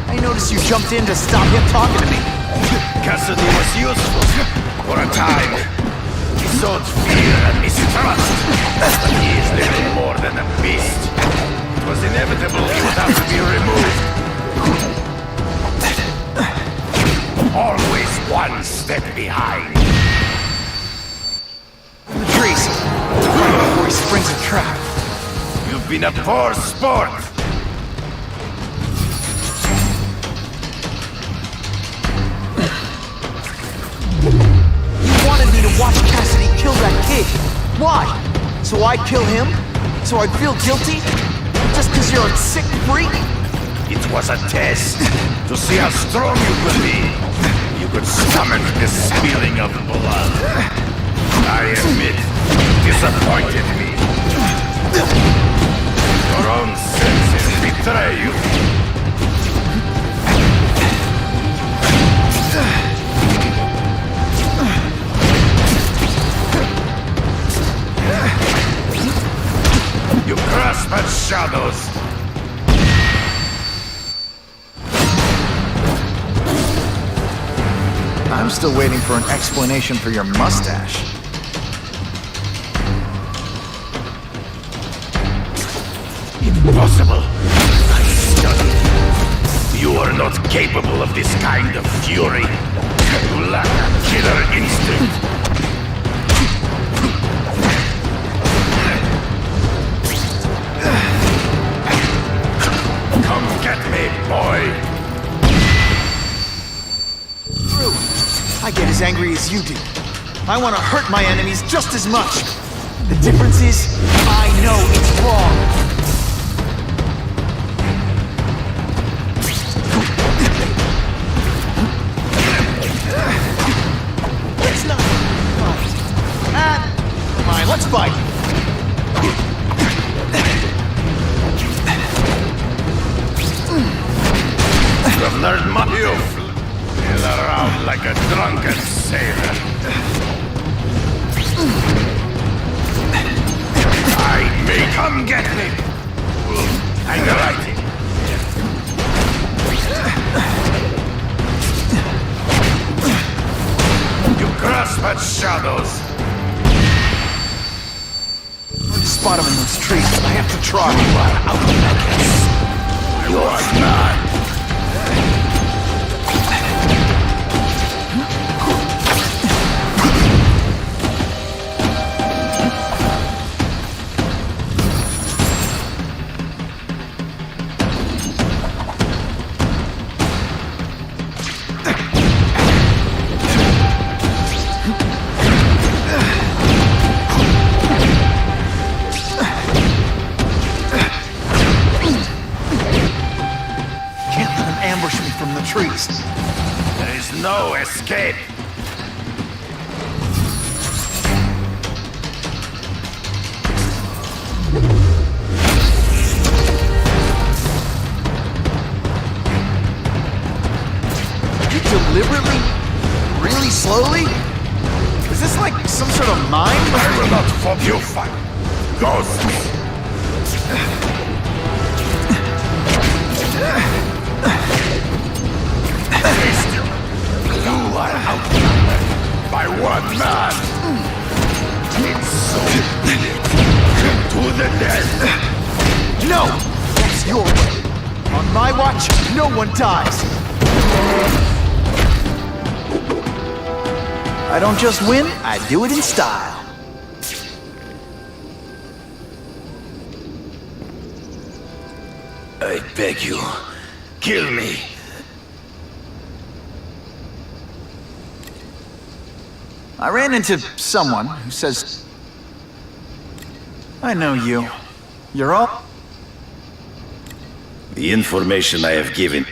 I noticed you jumped in to stop him talking to me. Cassidy was useful for a time. He sowed fear and mistrust. But he is little more than a beast. It was inevitable he would have to be removed. Always one step behind. The trees. Before he springs a trap. You've been a poor sport. You wanted me to watch Cassidy kill that kid. Why? So I'd kill him? So I'd feel guilty? Just because you're a sick freak? It was a test to see how strong you could be. you could stomach the spilling of blood. I admit, disappointed me. Your own senses betray you. You grasp at shadows. I'm still waiting for an explanation for your mustache. Impossible. I studied. You are not capable of this kind of fury. You lack a killer instinct. Come get me, boy. I get as angry as you do. I want to hurt my enemies just as much. The difference is, I know it's wrong. It's not... Come on, let's fight. You have learned my... You flail around like a drunken sailor. I may come get me. I'm right. You grasp at shadows. Spot him in those trees. I have to try. You are out of You're not. Trees. There is no escape. You deliberately? Really slowly? Is this like some sort of mine? I will not fob you, fight. Ghosts. You are outnumbered by one man. It's so to the death. No! That's your way. On my watch, no one dies. I don't just win, I do it in style. I beg you, kill me. I ran into someone who says, I know you. You're all... The information I have given.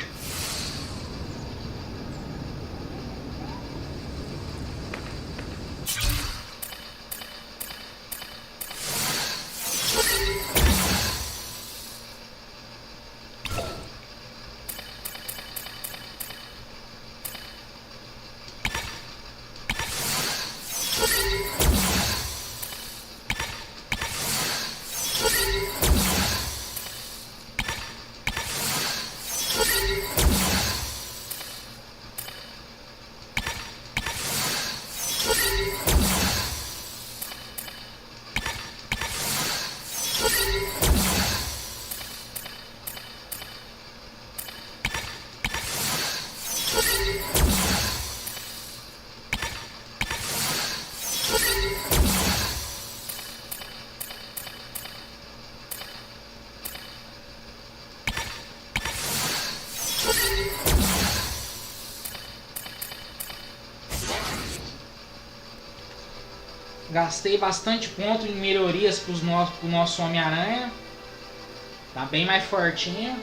Gastei bastante ponto em melhorias pro nosso Homem-Aranha. Tá bem mais fortinho.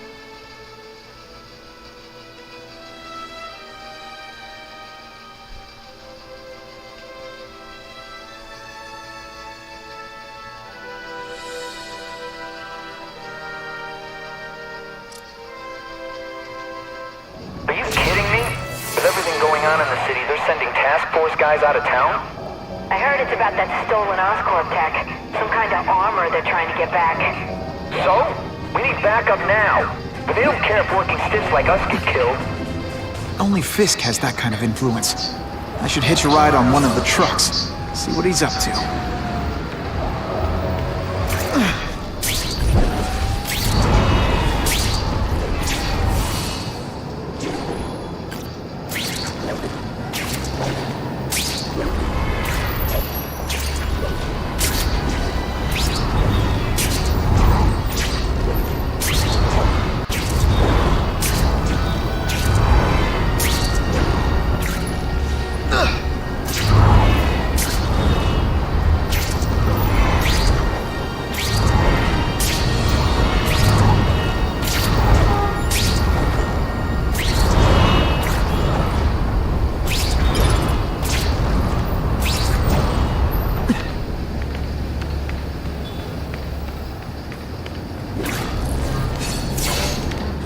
kidding me? With everything going on in the city, they're sending task force guys out of town? I heard it's about that stolen Oscorp tech. Some kind of armor they're trying to get back. So? We need backup now. But they don't care if working stiffs like us get killed. Only Fisk has that kind of influence. I should hitch a ride on one of the trucks. See what he's up to.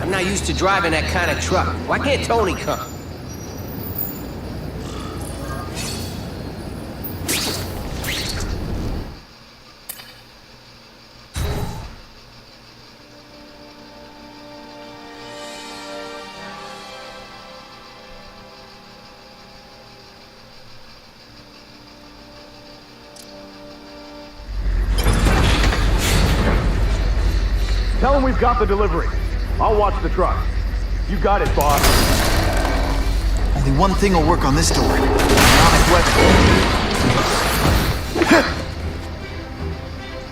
I'm not used to driving that kind of truck. Why can't Tony come? Tell him we've got the delivery. I'll watch the truck. You got it, boss. Only one thing will work on this door. Ionic weapon.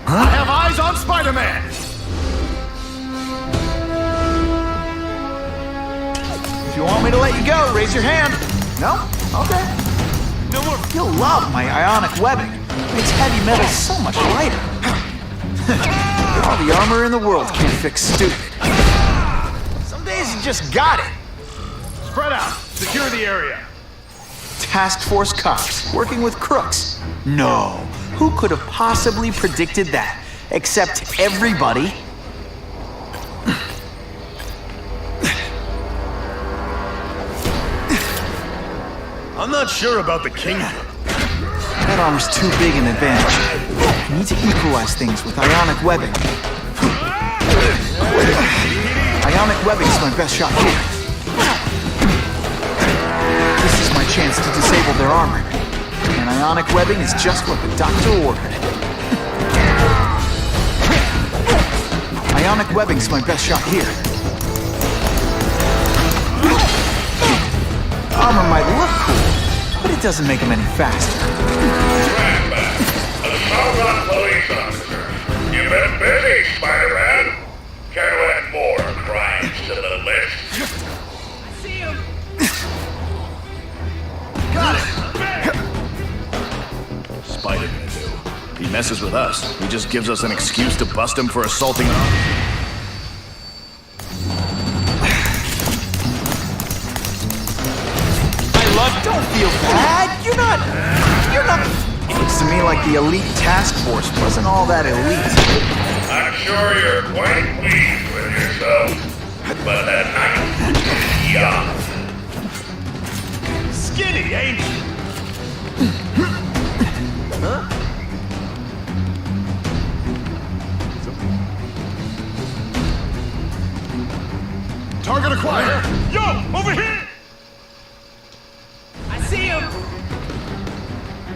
I have eyes on Spider-Man! If you want me to let you go, raise your hand. No? Okay. No more. You'll love my ionic webbing. Makes heavy metal so much lighter. All the armor in the world can't fix stupid. Some days you just got it. Spread out. Secure the area. Task force cops working with crooks. No. Who could have possibly predicted that? Except everybody. I'm not sure about the Kingdom. That armor's too big an advantage. I need to equalize things with ionic webbing. Ionic webbing's my best shot here. This is my chance to disable their armor. And ionic webbing is just what the doctor ordered. Ionic webbing's my best shot here. Armor might look cool, but it doesn't make them any faster. A Southern police officer. You've been busy, Spider-Man. Care to add more crimes to the list? I see him! Got it! Spider-Man do. He messes with us. He just gives us an excuse to bust him for assaulting Don't feel bad. You're not. Looks to me like the elite task force wasn't all that elite. I'm sure you're quite pleased with yourself, but that night is young. Skinny, ain't he? Huh? Target acquired. Yo, over here! I see him!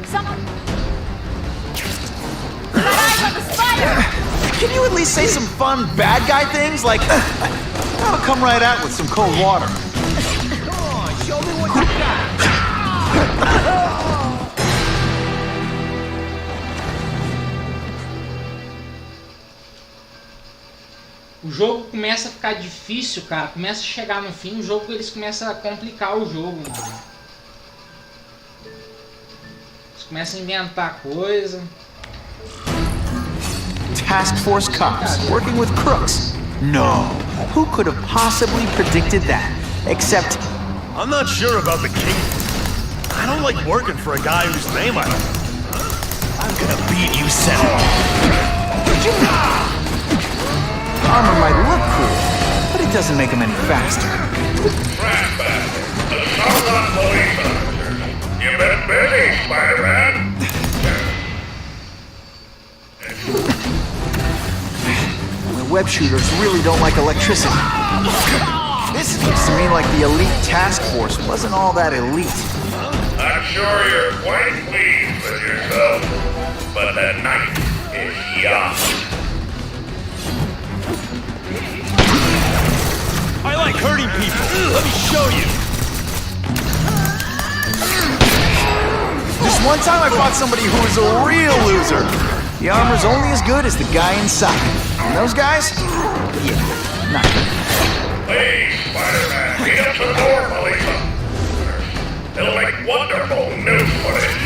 Someone! Got eyes on the spider! Can you at least say some fun bad guy things like, I'll come right out with some cold water. Come on, show me what you got! O jogo começa a ficar difícil, cara. Começa a chegar no fim, o jogo eles começam a complicar o jogo, mano. Eles começam a inventar coisa. Task force cops working with crooks. No. Who could have possibly predicted that? Except... I'm not sure about the Kingdom. I don't like working for a guy whose name I don't. I'm gonna beat you, Senator. Armor might look cool, but it doesn't make him any faster. Ratbat, the Sarlacc police officers. You've been busy, Spider-Man. The web shooters really don't like electricity. This seems to me like the elite task force wasn't all that elite. I'm sure you're quite pleased with yourself, but the night is young. I like hurting people. Let me show you. This one time I fought somebody who was a real loser. The armor's only as good as the guy inside. And those guys? Yeah, not good. Please, Spider-Man, get up to the door, police officers. It'll make wonderful news footage.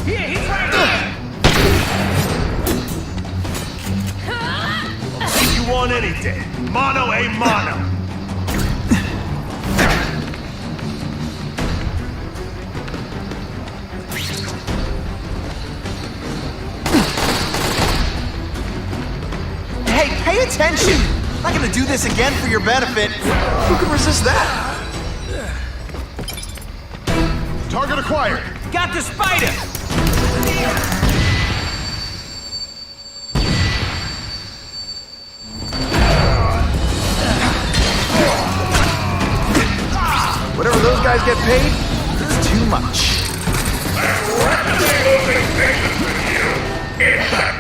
Here, he's right here! You want anything? Mono a mono. Hey, pay attention! I'm not gonna do this again for your benefit. Who can resist that? Target acquired. Got the spider! Whatever those guys get paid, is too much. I'm rapidly losing patience with you. Insect.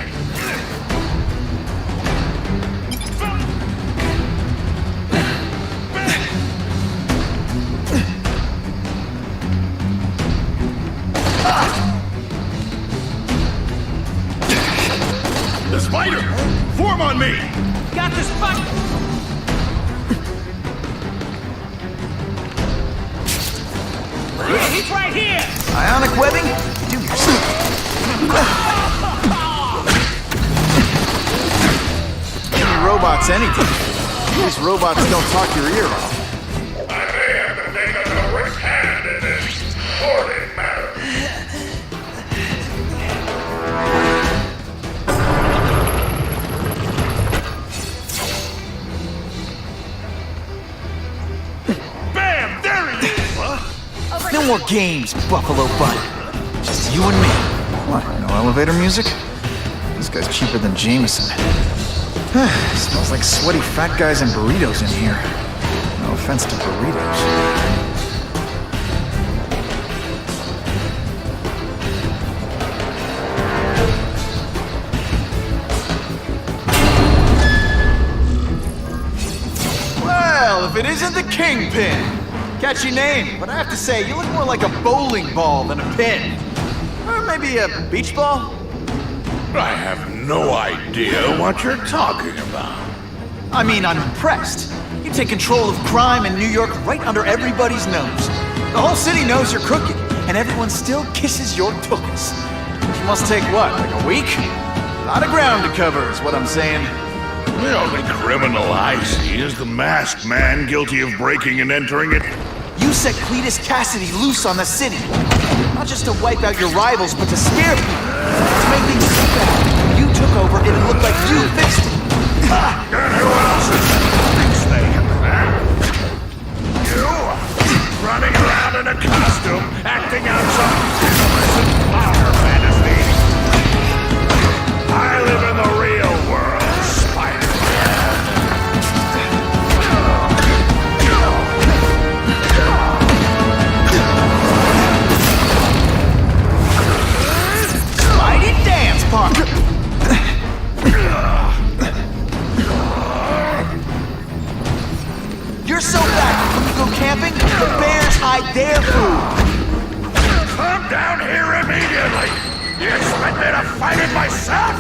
The spider! Form on me! Got the spider! He's right here! Ionic webbing? Do yourself. Any robots anything. These robots don't talk your ear off. I may have to take a direct hand in this sordid matter. Bam! There he is! Huh? No more games, Buffalo Butt. Just you and me. What, no elevator music? This guy's cheaper than Jameson. Smells like sweaty fat guys and burritos in here. No offense to burritos. Well, if it isn't the Kingpin! Catchy name, but I have to say, you look more like a bowling ball than a pin. Or maybe a beach ball? I have no idea what you're talking about. I mean, I'm impressed. You take control of crime in New York right under everybody's nose. The whole city knows you're crooked, and everyone still kisses your tuchus. Which must take what, like a week? A lot of ground to cover is what I'm saying. The only criminal I see is the masked man guilty of breaking and entering it. You set Cletus Cassidy loose on the city. Not just to wipe out your rivals, but to scare people. To make things so bad. When you took over, it looked like you fixed it. And who else is fixing it, huh? You? Running around in a costume, acting out some innocent power fantasy. I live in the real world, Spider-Man. Mighty dance partner. You're so fat, when you go camping, the bears hide their food. Come down here immediately! You expect me to fight it myself?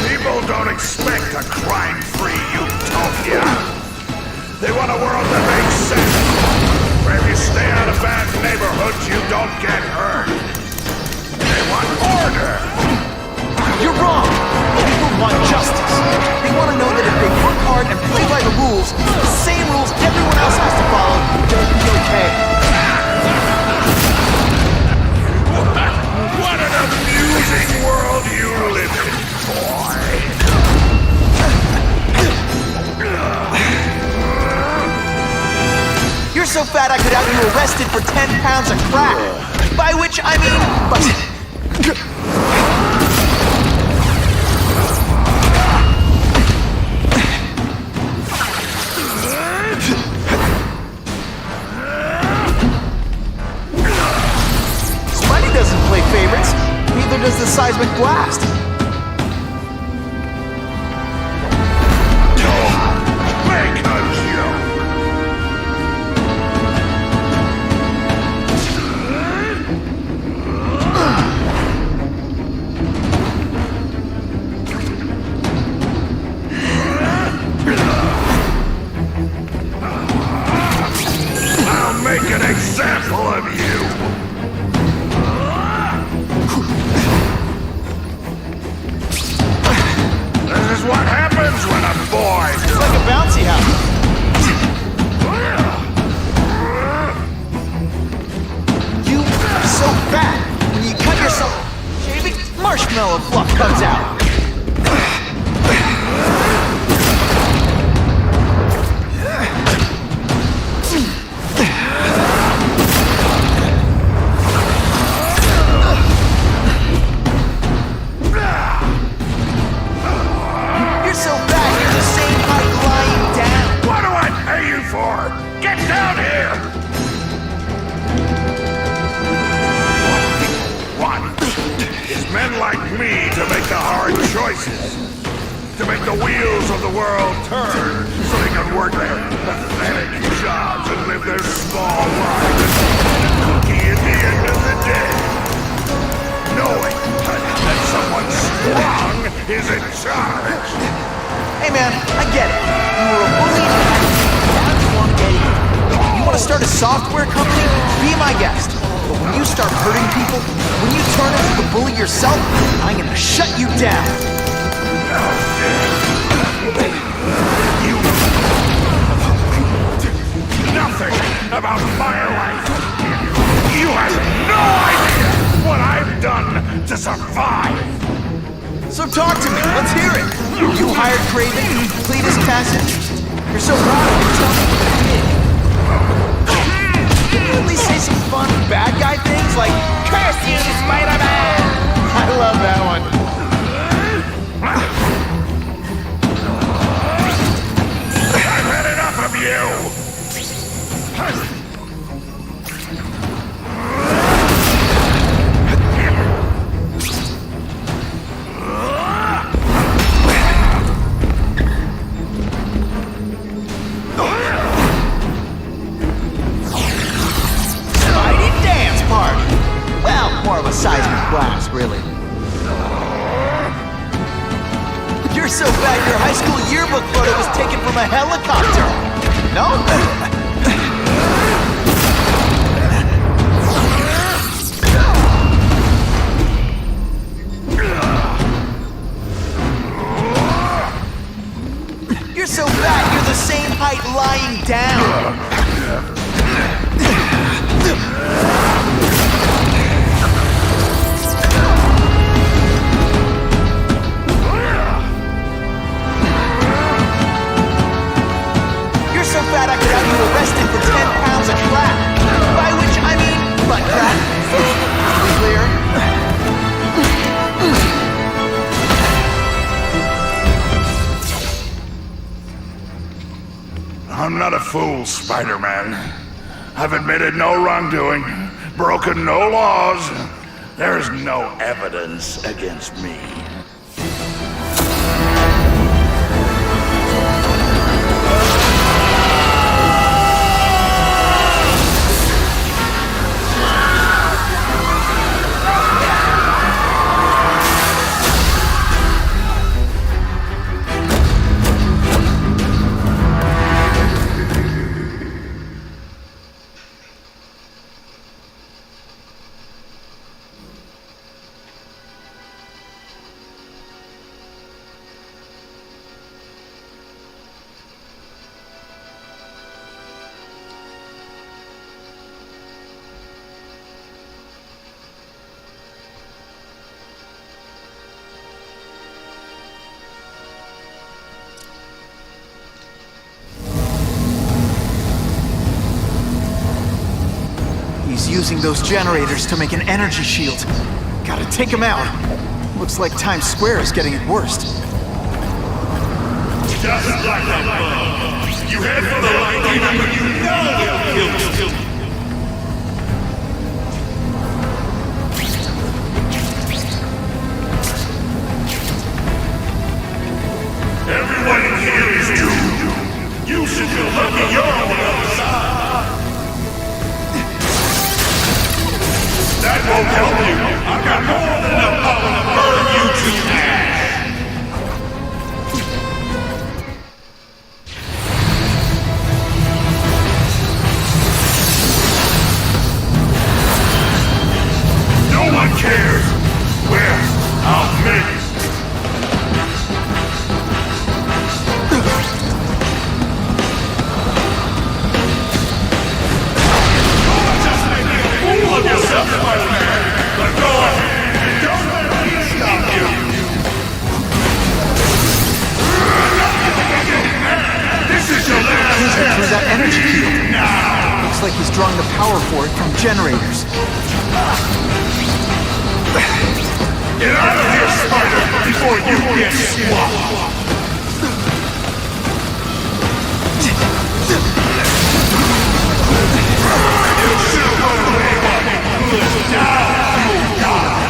People don't expect a crime-free utopia. They want a world that makes sense, where if you stay out of bad neighborhoods, you don't get hurt. They want order. You're wrong. People want justice. They want to know that if they work hard and play by the rules, the same rules everyone else has to follow, they'll be okay. What an amusing world you live so fat I could have you arrested for 10 pounds of crack. By which I mean, Spidey doesn't play favorites. Neither does the seismic blast. Make an example of you! This is what happens when a boy... It's like a bouncy house. You are so fat. When you cut yourself shaving, marshmallow fluff comes out. To make the wheels of the world turn so they can work their pathetic jobs and live their small lives and eat a cookie at the end of the day. Knowing that someone strong is in charge. Hey man, I get it. You were a bully and now you want to get even. You want to start a software company? Be my guest. But when you start hurting people, when you turn into the bully yourself, I'm gonna shut you down. You nothing about my life. You have no idea what I've done to survive. So talk to me. Let's hear it. You hired Craven, Cletus Cassidy. You're so proud of me. Tell me what you did. Can you at least say some fun bad guy things like, "Curse you, Spider-Man"? I love that one. I've had enough of you! Spidey dance party! Well, more of a seismic blast, really. You're so fat your high school yearbook photo was taken from a helicopter. No? You're so fat you're the same height lying down. So fat I could have you arrested for 10 pounds of crack. By which I mean butt crack. Clear? I'm not a fool, Spider-Man. I've admitted no wrongdoing, broken no laws. There's no evidence against me. He's using those generators to make an energy shield. Gotta take him out. Looks like Times Square is getting it worst. Just like a bug. You head for the light even when you know they'll kill you. Everyone in here is doomed. You should feel lucky you're on the other side. That won't help you. I've got more than enough power to burn you to ash. No one cares. Well, I'll make it. Yourself, Spider-Man, but go ahead. Don't let me stop you. This is your last chance. Through that energy field. Now. Looks like he's drawing the power for it from generators. Get out of here, Spider, before you get swamped. You should have run away while you could. Now you'll die.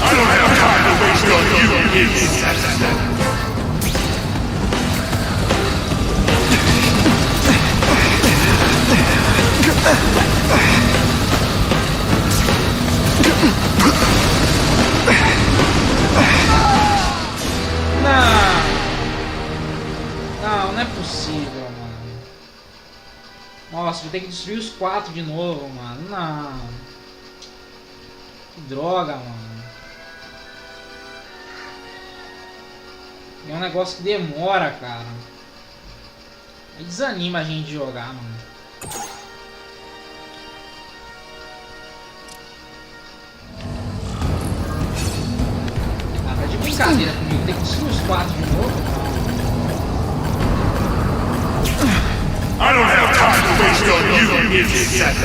I don't have time to waste on you, insect. Não é possível, mano. Nossa, vou ter que destruir os 4 de novo, mano. Não. Que droga, mano. É um negócio que demora, cara. Aí desanima a gente de jogar, mano. Ah, tá de brincadeira comigo. Tem que destruir os 4 de novo. I don't have time to waste on you, insect.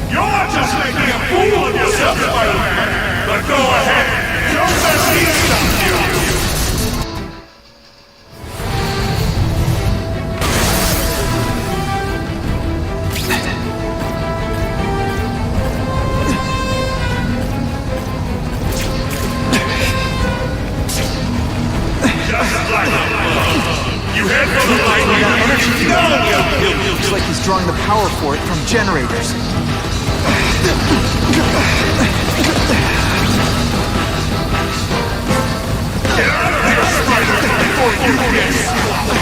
You're just making a fool of yourself, Spider-Man. But go ahead. Don't let me stop you. You head for the light. That energy field. Looks like he's drawing the power for it from generators. Get out of here, Spider, before you get swamped.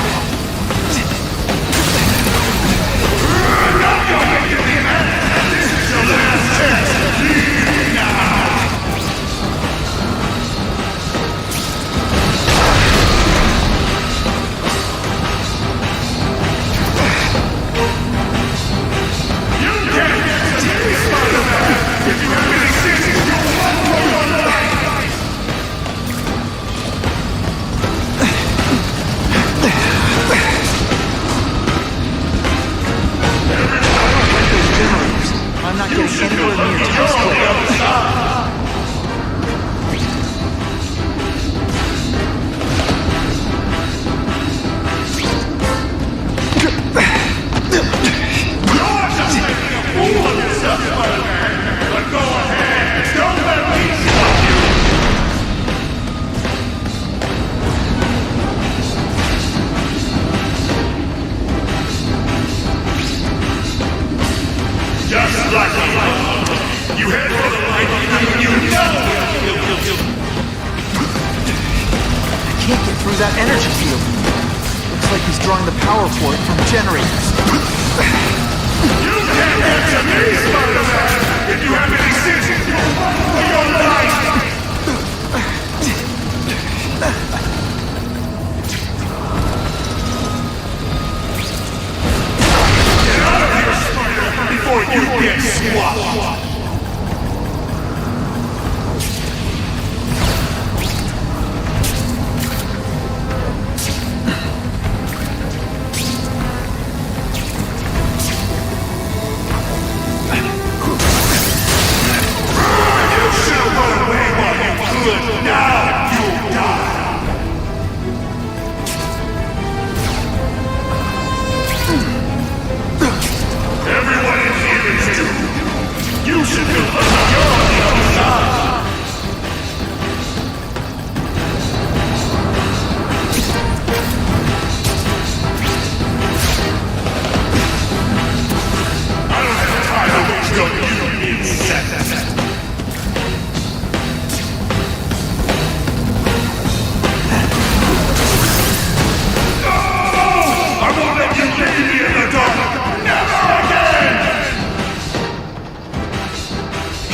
Now you're making me mad. This is your last chance. Leave now. I'm not getting anywhere near Times Square. But go ahead. Don't let me stop you. Just like a bug. You head for the light even when you know. I can't get through that energy field. Looks like he's drawing the power for it from generators. You can't get to me, Spider-Man! If you have any sense, you'll run for your life! Get out of here, Spider-Man!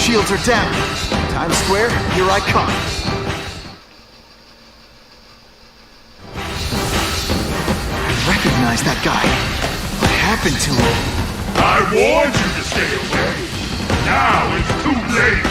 shields are down. Times Square, here I come. I recognize that guy. What happened to him? I warned you to stay away. Now it's too late.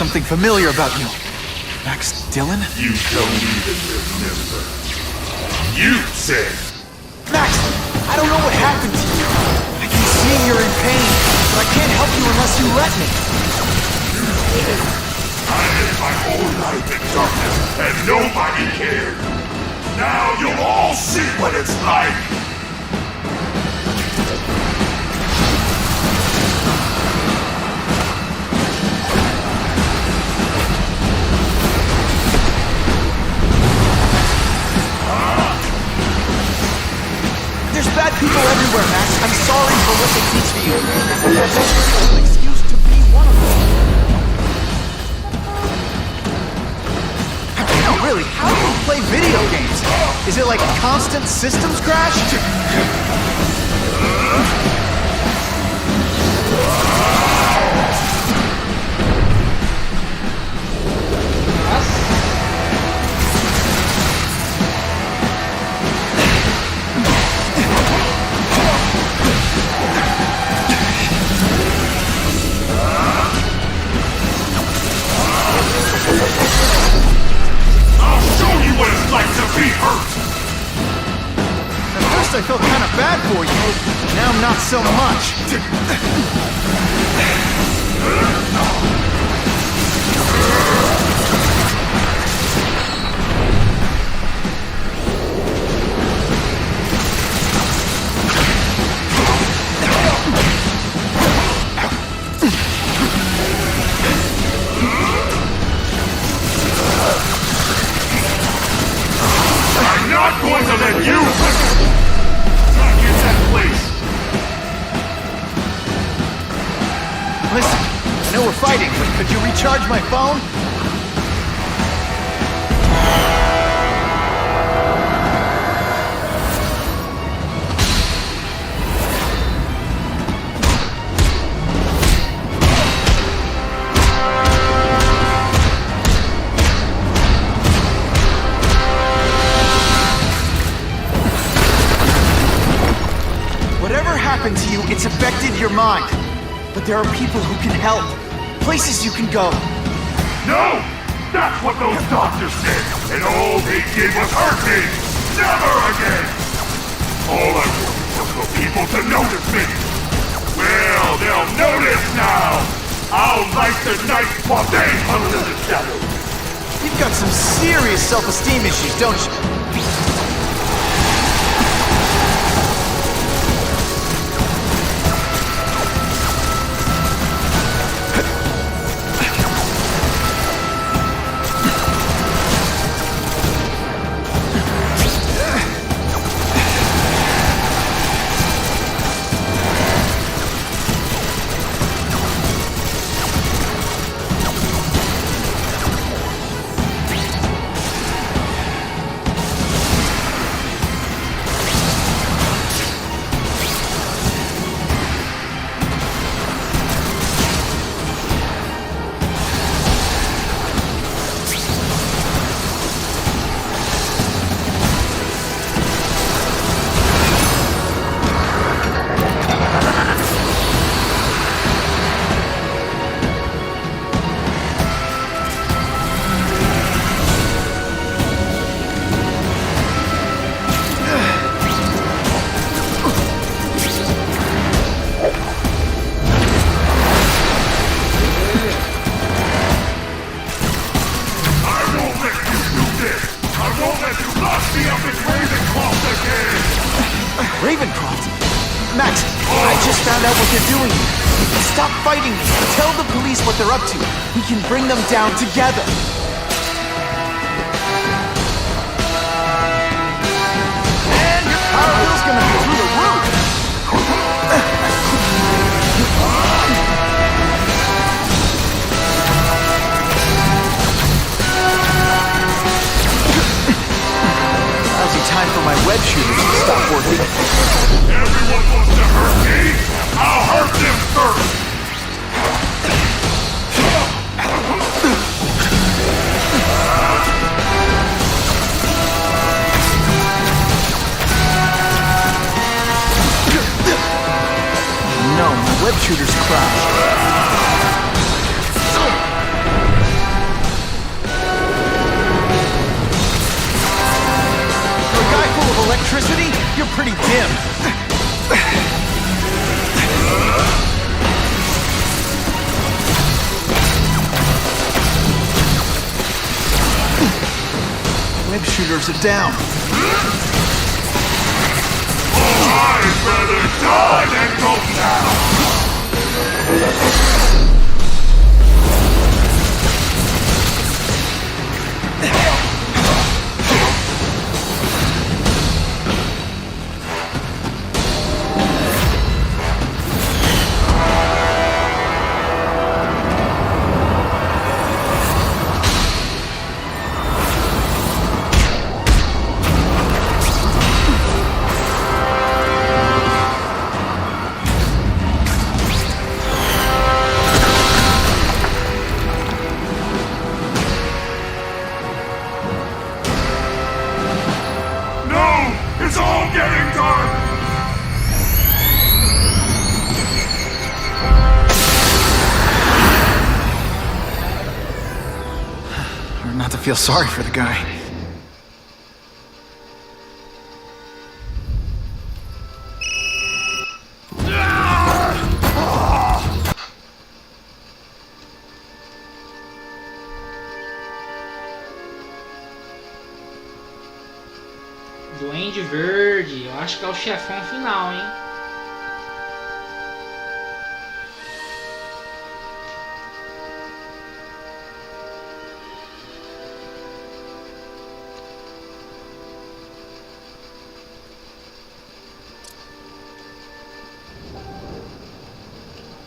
Something familiar about you. Max Dillon? You don't even remember. You said. Max, I don't know what happened to you. I can see you're in pain, but I can't help you unless you let me. I lived my whole life in darkness, and nobody cared. Now you'll all see what it's like. There's bad people everywhere, Max. I'm sorry for what they teach you. That's an excuse to be one of them. No, really, how do you play video games? Is it like a constant systems crash? I'll show you what it's like to be hurt! At first I felt kind of bad for you. Now not so much. I'm not going to let you back in that place! Listen, I know we're fighting, but could you recharge my phone? Whatever happened to you, it's affected your mind. But there are people who can help. Places you can go. No! That's what those doctors said! And all they did was hurt me! Never again! All I wanted was for people to notice me! Well, they'll notice now! I'll light the night while they huddle in the shadows! You've got some serious self-esteem issues, don't you? Ravencroft? Max, I just found out what they're doing here. Stop fighting me. Tell the police what they're up to. We can bring them down together. And gonna be through the roof! Lousy time for my web shooters to stop working. Everyone wants to hurt me? I'll hurt them first! No, my web shooters crashed. For a guy full of electricity, you're pretty dim. Web shooters are down. I'd rather die than go down! It's all getting dark! Hard not to feel sorry for the guy. Duende Verde, eu acho que é o chefão final, hein?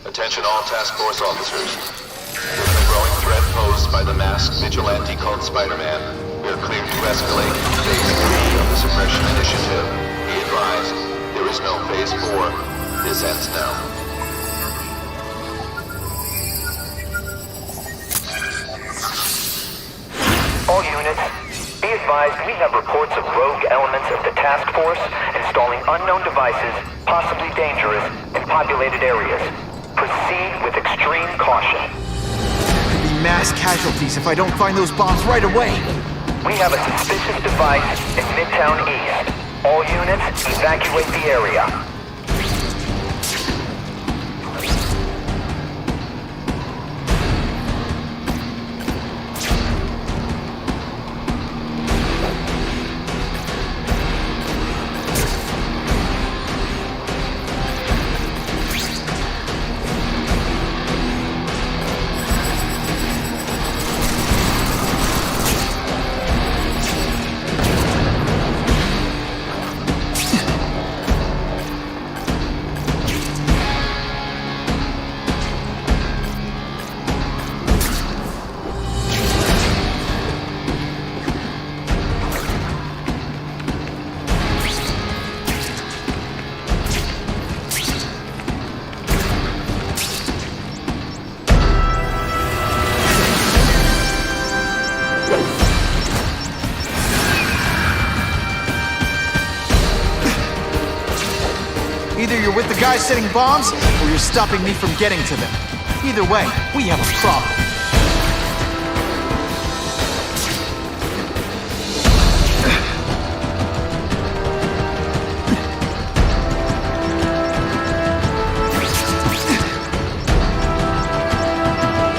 Attention all task force officers. Given the growing threat posed by the masked vigilante called Spider-Man, we are cleared to escalate Phase 3 of the Suppression Initiative. Be advised, there is no Phase 4. This ends now. All units, be advised we have reports of rogue elements of the task force installing unknown devices, possibly dangerous, in populated areas. Proceed with extreme caution. There could be mass casualties if I don't find those bombs right away. We have a suspicious device in Midtown East. All units, evacuate the area. Either you're with the guys setting bombs, or you're stopping me from getting to them. Either way, we have a problem.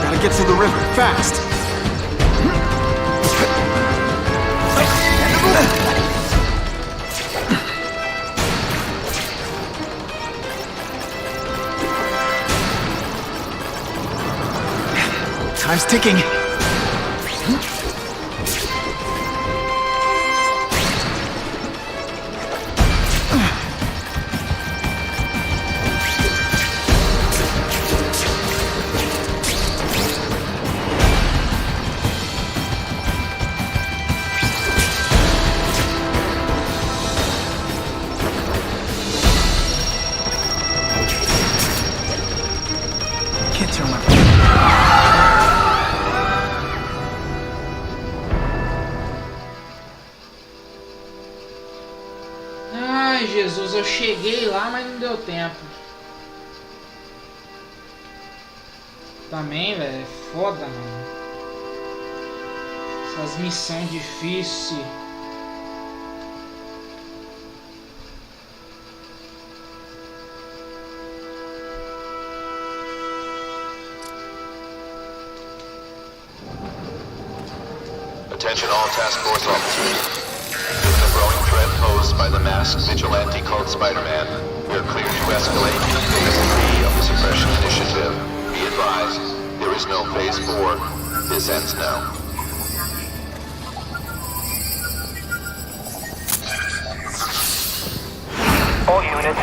Gotta get to the river, fast! Time's ticking. Can't turn my... Ai, Jesus, eu cheguei lá, mas não deu tempo. Também, velho, é foda, mano. Essas missões difíceis. Attention all task force officers. Given the growing threat posed by the masked vigilante called Spider-Man, we are clear to escalate to Phase 3 of the Suppression Initiative. Be advised, there is no Phase 4. This ends now. All units,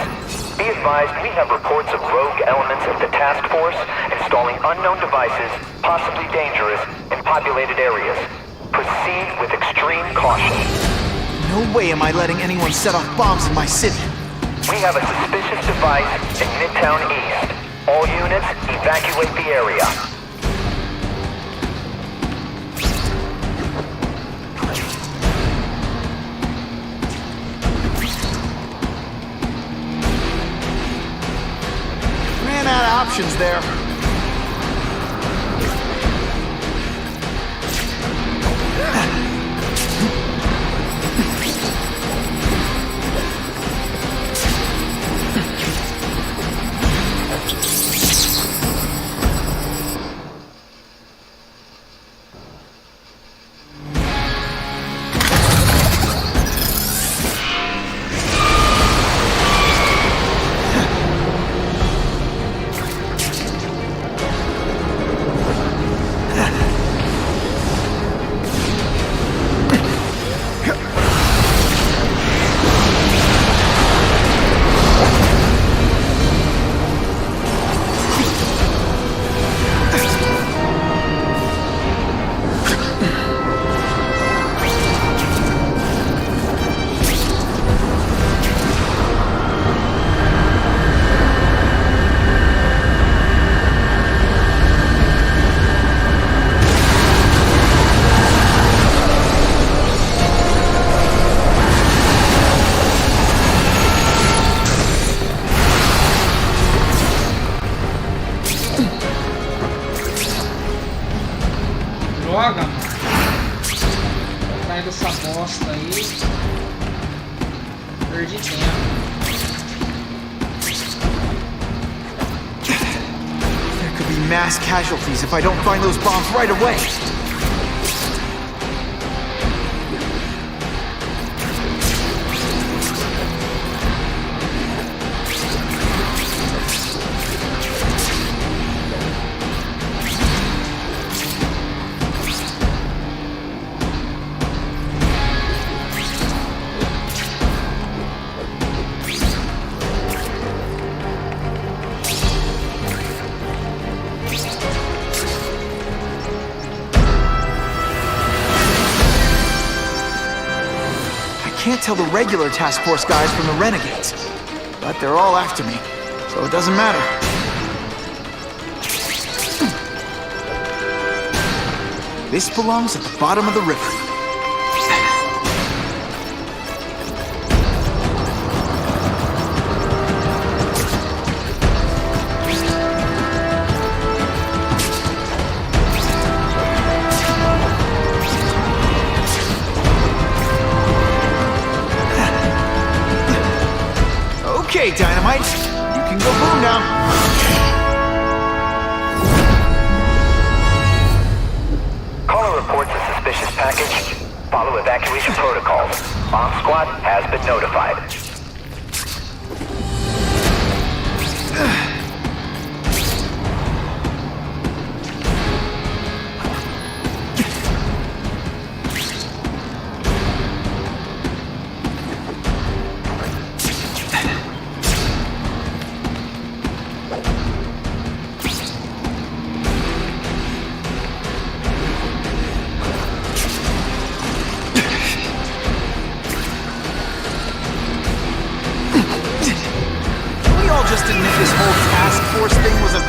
be advised we have reports of rogue elements of the task force installing unknown devices, possibly dangerous, in populated areas. Proceed with extreme caution. No way am I letting anyone set off bombs in my city. We have a suspicious device in Midtown East. All units, evacuate the area. Ran out of options there. Droga, mano. Atrás dessa bosta aí. Perdi tempo. There could be mass casualties if I don't find those bombs right away. Can't tell the regular task force guys from the renegades, but they're all after me, so it doesn't matter. This belongs at the bottom of the river. Okay, Dynamite, you can go boom now. Caller reports a suspicious package. Follow evacuation protocols. Bomb squad has been notified.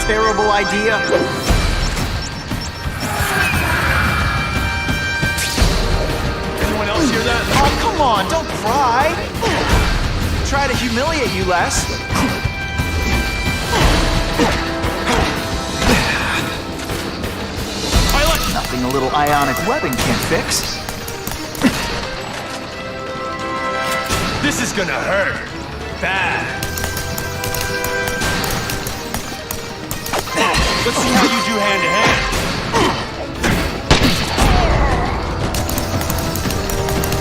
terrible idea? Anyone else hear that? Oh, come on, don't cry. Try to humiliate you less. Nothing a little ionic webbing can't fix. This is gonna hurt. Bad. Let's see how you do hand to hand.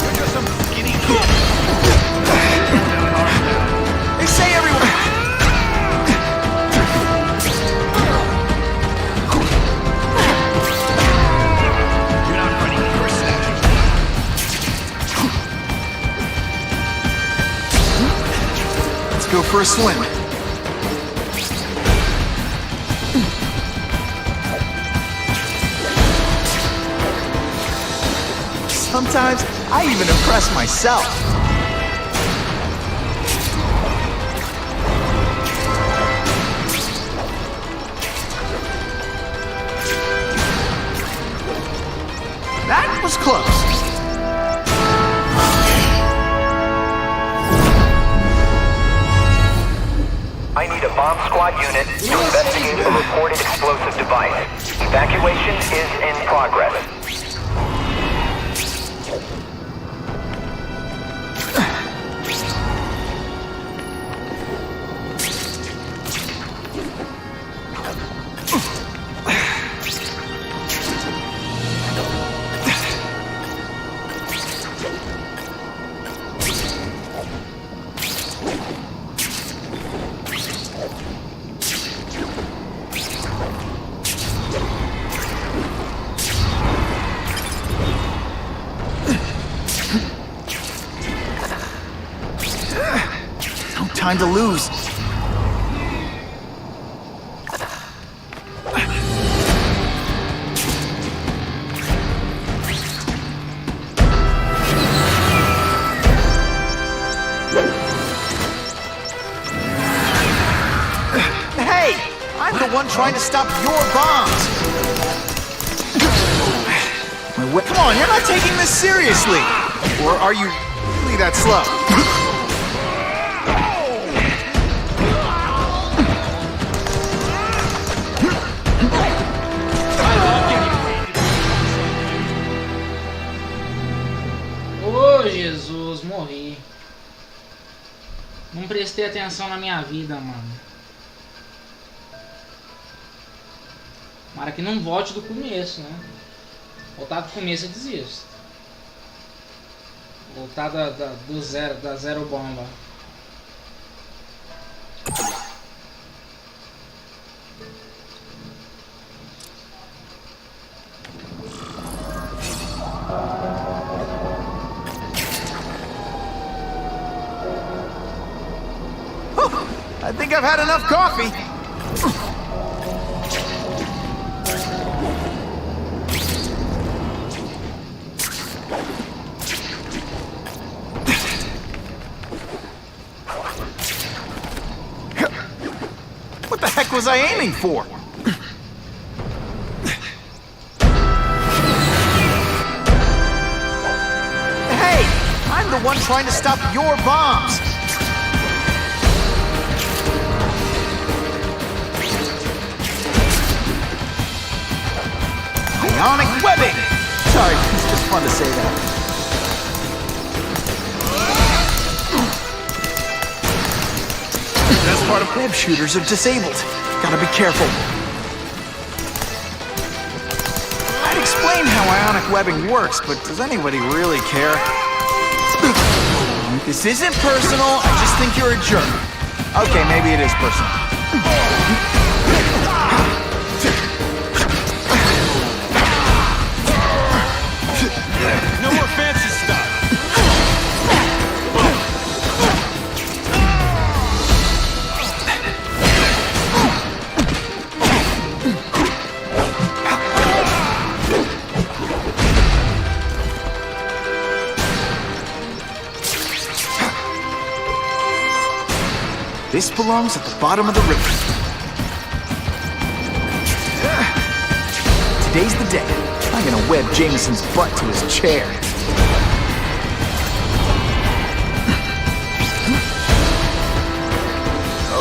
You're just some skinny kid. They say everyone... You're not ready for a statue. Let's go for a swim. Sometimes I even impress myself. That was close. I need a bomb squad unit to investigate a reported explosive device. Evacuation is in progress. No time to lose. Hey! I'm the one trying to stop your bombs! Come on, you're not taking this seriously! Or are you really that slow? Oh, Jesus, morri. Não prestei atenção na minha vida, mano. Tomara que não volte do começo, né? Voltar do começo eu desisto. Voltar da zero bomba. I think I've had enough coffee. What the heck was I aiming for? Hey, I'm the one trying to stop your bombs. Ionic webbing! Sorry, it's just fun to say that. That's part of web shooters are disabled. Gotta be careful. I'd explain how ionic webbing works, but does anybody really care? This isn't personal, I just think you're a jerk. Okay, maybe it is personal. No more fancy stuff. This belongs at the bottom of the river. Today's the day. I'm gonna wed Jameson's butt to his chair.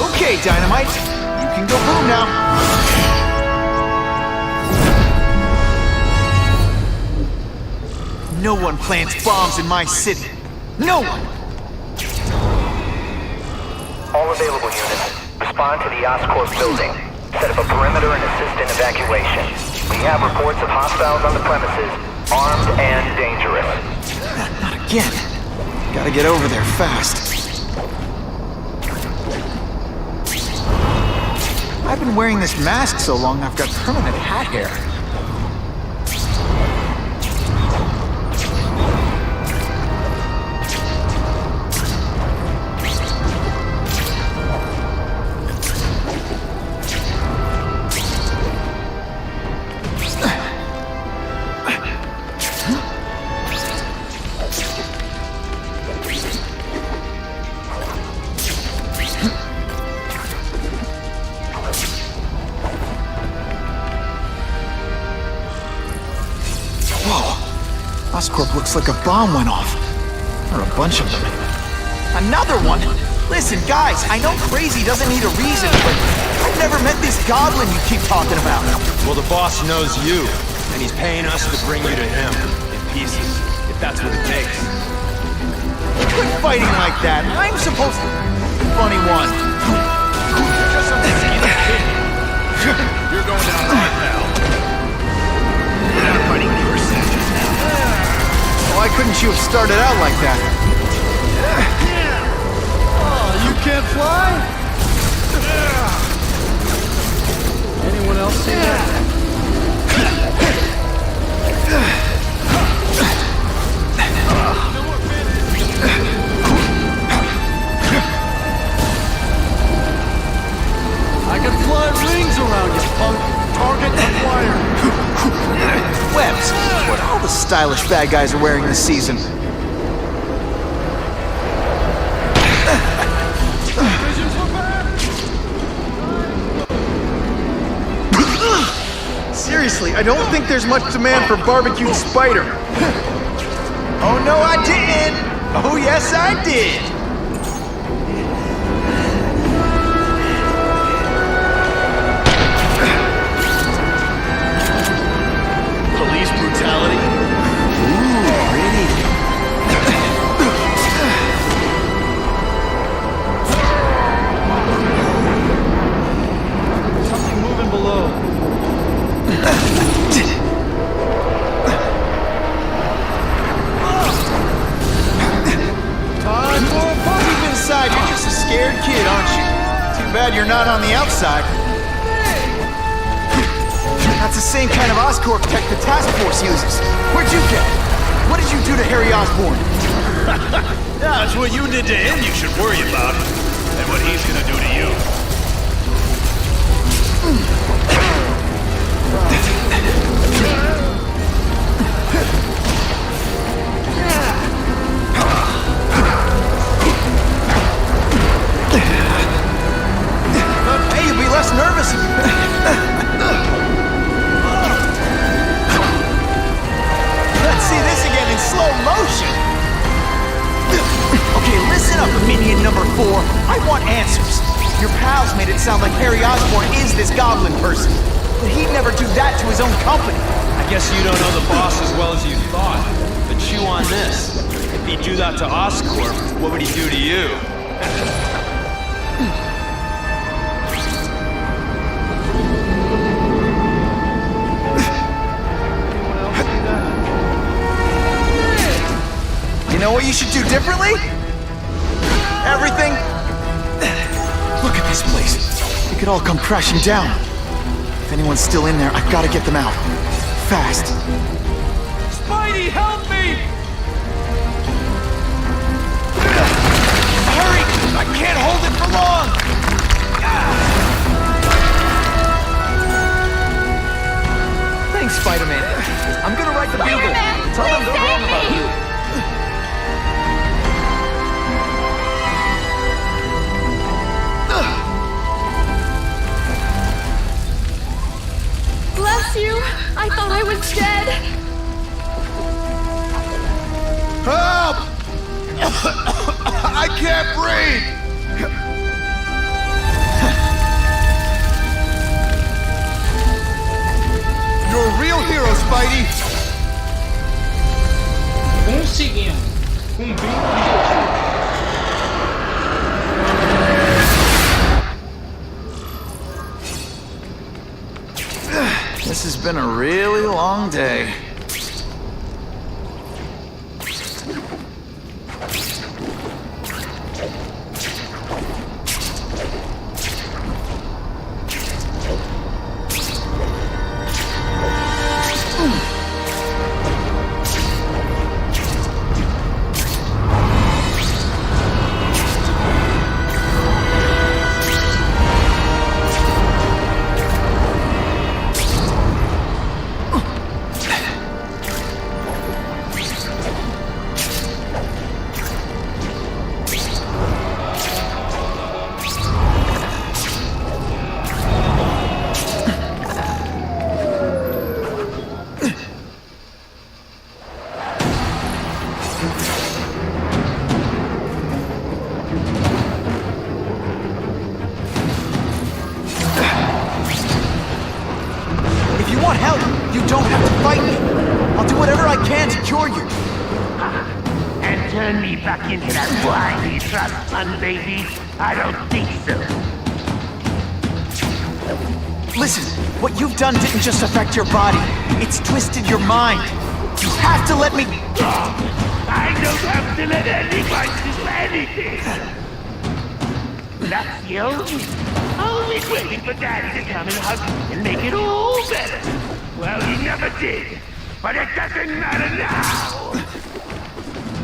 Okay, Dynamite. You can go boom now. No one plants bombs in my city. No one! All available units, respond to the Oscorp building. Set up a perimeter and assist in evacuation. We have reports of hostiles on the premises, armed and dangerous. Not again. Gotta get over there fast. I've been wearing this mask so long I've got permanent hat hair. Oscorp looks like a bomb went off. Or a bunch of them. Another one! Listen, guys, I know crazy doesn't need a reason, but I've never met this goblin you keep talking about. Well, the boss knows you, and he's paying us to bring you to him. In pieces, if that's what it takes. Quit fighting like that. I'm supposed to... Funny one. You're just some skinny kid. You're going down hard now. We're not fighting your savages now. Why couldn't you have started out like that? Oh, you can't fly? Anyone else see that? I can fly rings around you, punk. Target acquired. Webs, what all the stylish bad guys are wearing this season. Seriously, I don't think there's much demand for barbecued spider. Oh no, I didn't! Oh yes, I did! Police brutality. Ooh, pretty. Something moving below. Time for a party. Deep inside, you're just a scared kid, aren't you? Too bad you're not on the outside. That's the same kind of Oscorp tech the task force uses. Where'd you get it? What did you do to Harry Osborn? Yeah, it's what you did to him you should worry about. And what he's gonna do to you. Hey, you'll be less nervous if you... Let's see this again in slow motion. Okay, listen up, minion number 4. I want answers. Your pals made it sound like Harry Osborn is this goblin person. But he'd never do that to his own company. I guess you don't know the boss as well as you thought. But chew on this. If he'd do that to Oscorp, what would he do to you? You know what you should do differently? Everything? Look at this place. It could all come crashing down. If anyone's still in there, I've got to get them out. Fast. Spidey, help me! Hurry! I can't hold it for long! Thanks, Spider-Man. I'm gonna write the bugle. Tell them they're wrong about you. Love bless you. I thought I was dead. Help! I can't breathe! You're a real hero, Spidey! Conseguimos. Cumprir o objetivo. This has been a really long day. Turn me back into that whiny trust fund, baby? I don't think so. Listen, what you've done didn't just affect your body. It's twisted your mind. You have to let me... I don't have to let anyone do anything. That's the always waiting for Daddy to come and hug me and make it all better. Well, he never did. But it doesn't matter now.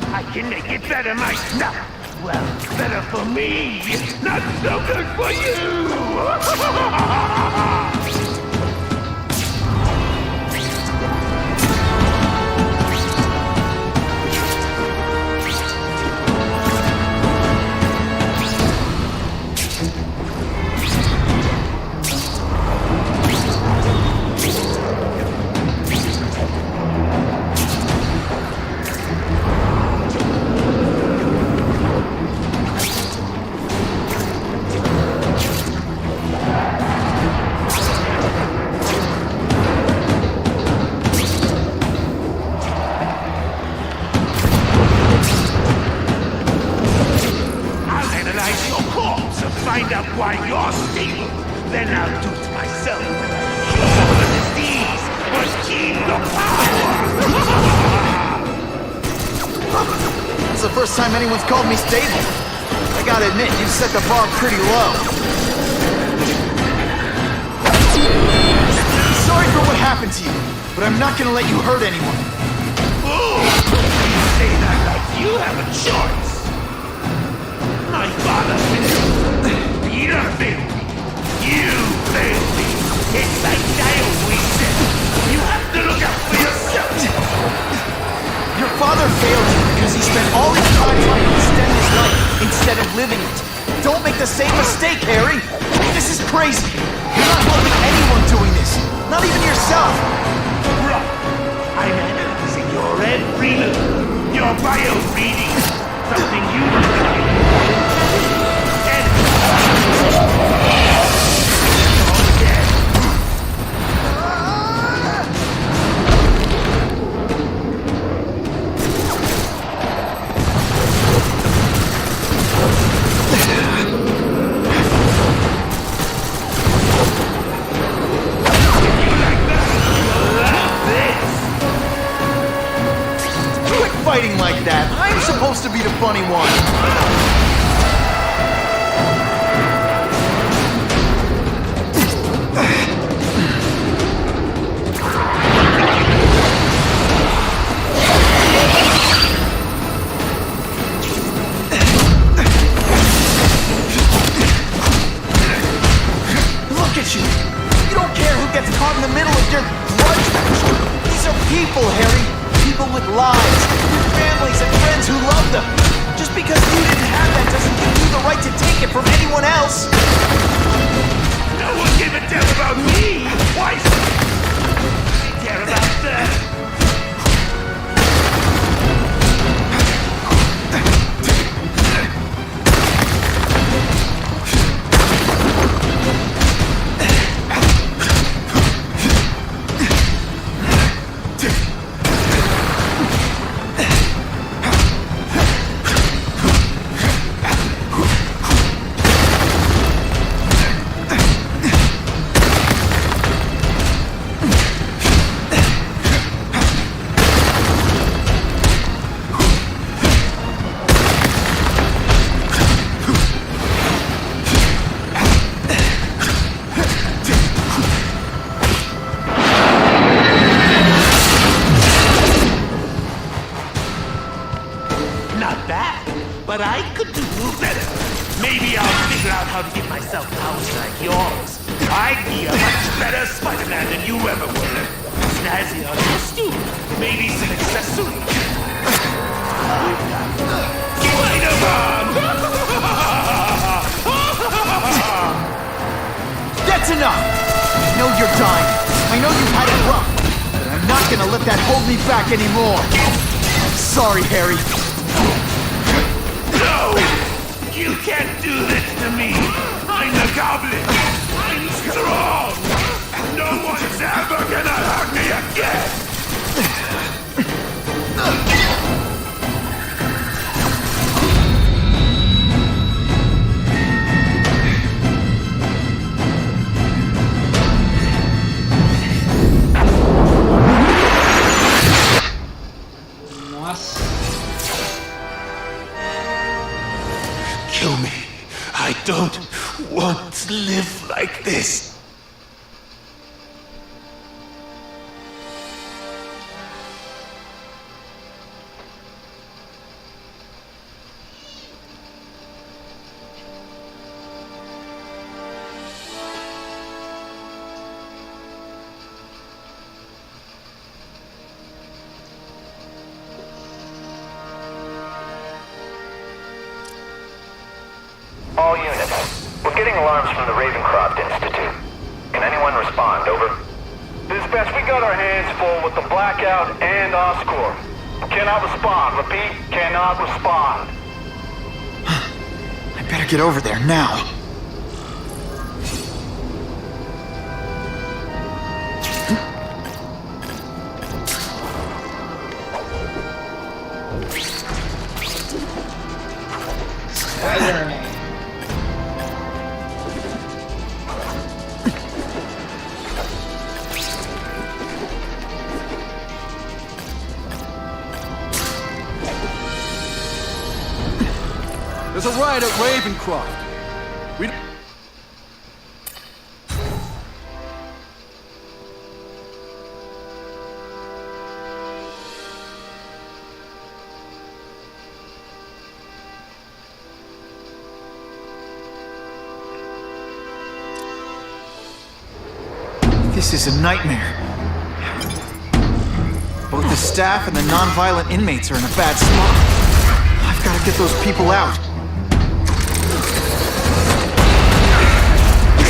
I can make it better myself. Well, better for me, not so good for you! Find out why you're stable, then I'll do it myself. Cure the disease, but keep the power! It's the first time anyone's called me stable. I gotta admit, you set the bar pretty low. Sorry for what happened to you, but I'm not gonna let you hurt anyone. Ooh! You say that like you have a choice. My father Peter failed me. You failed me. It's like I always said. You have to look out for yourself. Your father failed you because he spent all his time trying to extend his life instead of living it. Don't make the same mistake, Harry. This is crazy. You're not helping anyone doing this. Not even yourself. Right. I'm analyzing your every move. Your bio reading. Something you Quit fighting like that. I'm supposed to be the funny one. People, Harry. People with lives, families and friends who love them. Just because you didn't have that doesn't give you the right to take it from anyone else. No one gave a damn about me. Why? what I could do, then maybe I'll figure out how to get myself powers like yours. I'd be a much better Spider-Man than you ever were. Snazzy on costume, maybe some accessories. Spider-Man! That's enough! I know you're dying. I know you've had it rough. But I'm not gonna let that hold me back anymore. I'm sorry, Harry. No! You can't do this to me! I'm the Goblin! I'm strong! No one's ever gonna hurt me again! Nossa. Kill me. I don't want to live like this. All units, we're getting alarms from the Ravencroft Institute. Can anyone respond? Over. Dispatch, we got our hands full with the blackout and Oscorp. Cannot respond. Repeat, cannot respond. I better get over there now. Spider-Man. There's a riot at Ravencroft. We... This is a nightmare. Both the staff and the non-violent inmates are in a bad spot. I've got to get those people out.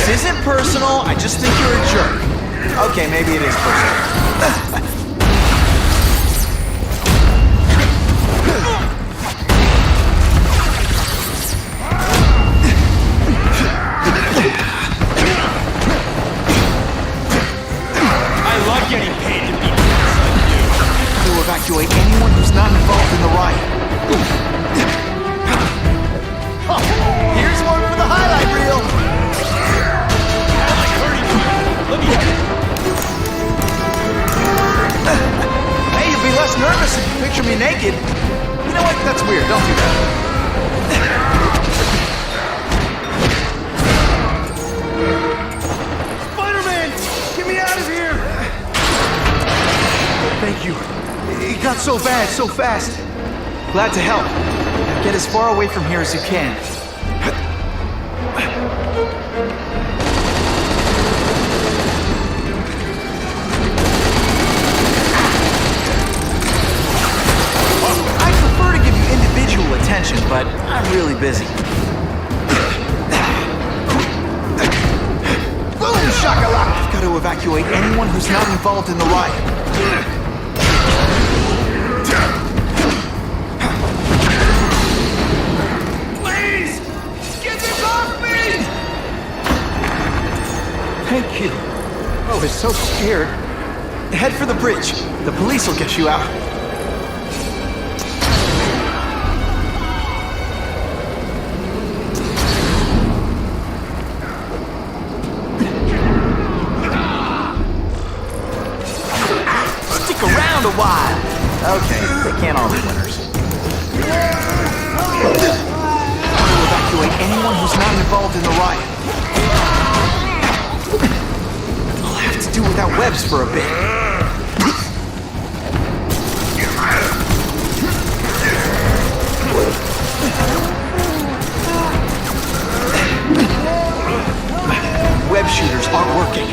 This isn't personal, I just think you're a jerk. Okay, maybe it is personal. I love getting paid to be nice like you. To evacuate anyone who's not involved in the riot. Oh, here's one for the highlight reel. Hey, you'd be less nervous if you picture me naked. You know what? That's weird. Don't do that. Spider-Man! Get me out of here! Thank you. It got so bad, so fast. Glad to help. Now get as far away from here as you can. I prefer to give you individual attention, but I'm really busy. Boom, shakalaka! I've got to evacuate anyone who's not involved in the riot. Please! Get this off me! Thank you. I was so scared. Head for the bridge. The police will get you out. Stick around a while. Okay, they can't all be winners. Evacuate anyone who's not involved in the riot. I'll have to do without webs for a bit. working.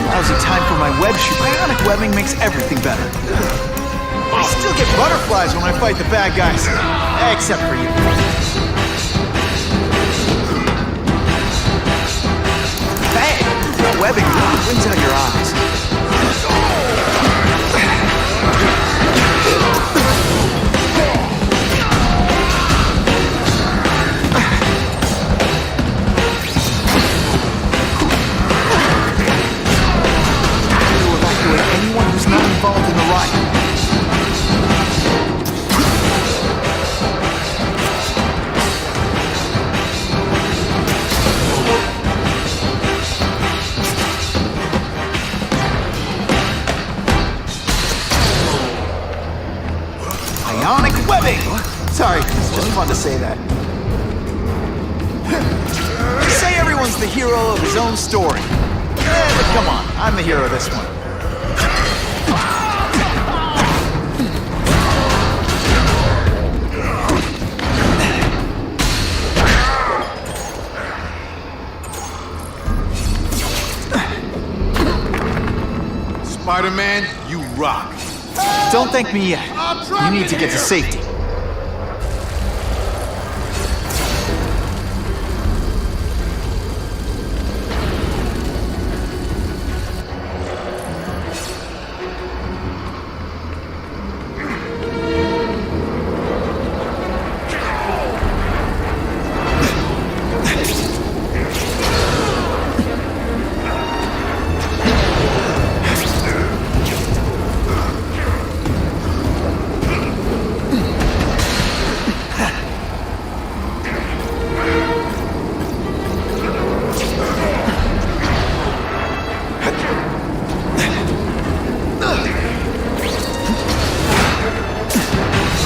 Lousy time for my web shoot. Ionic webbing makes everything better. I still get butterflies when I fight the bad guys. Except for you. Bang! That webbing really brings out your eyes. To evacuate anyone who's not involved in the riot. Ionic webbing! Sorry, it's just fun to say that. They say everyone's the hero of his own story. But come on, I'm the hero of this one. Spider-Man, you rock. Don't thank me yet. You need to get to safety.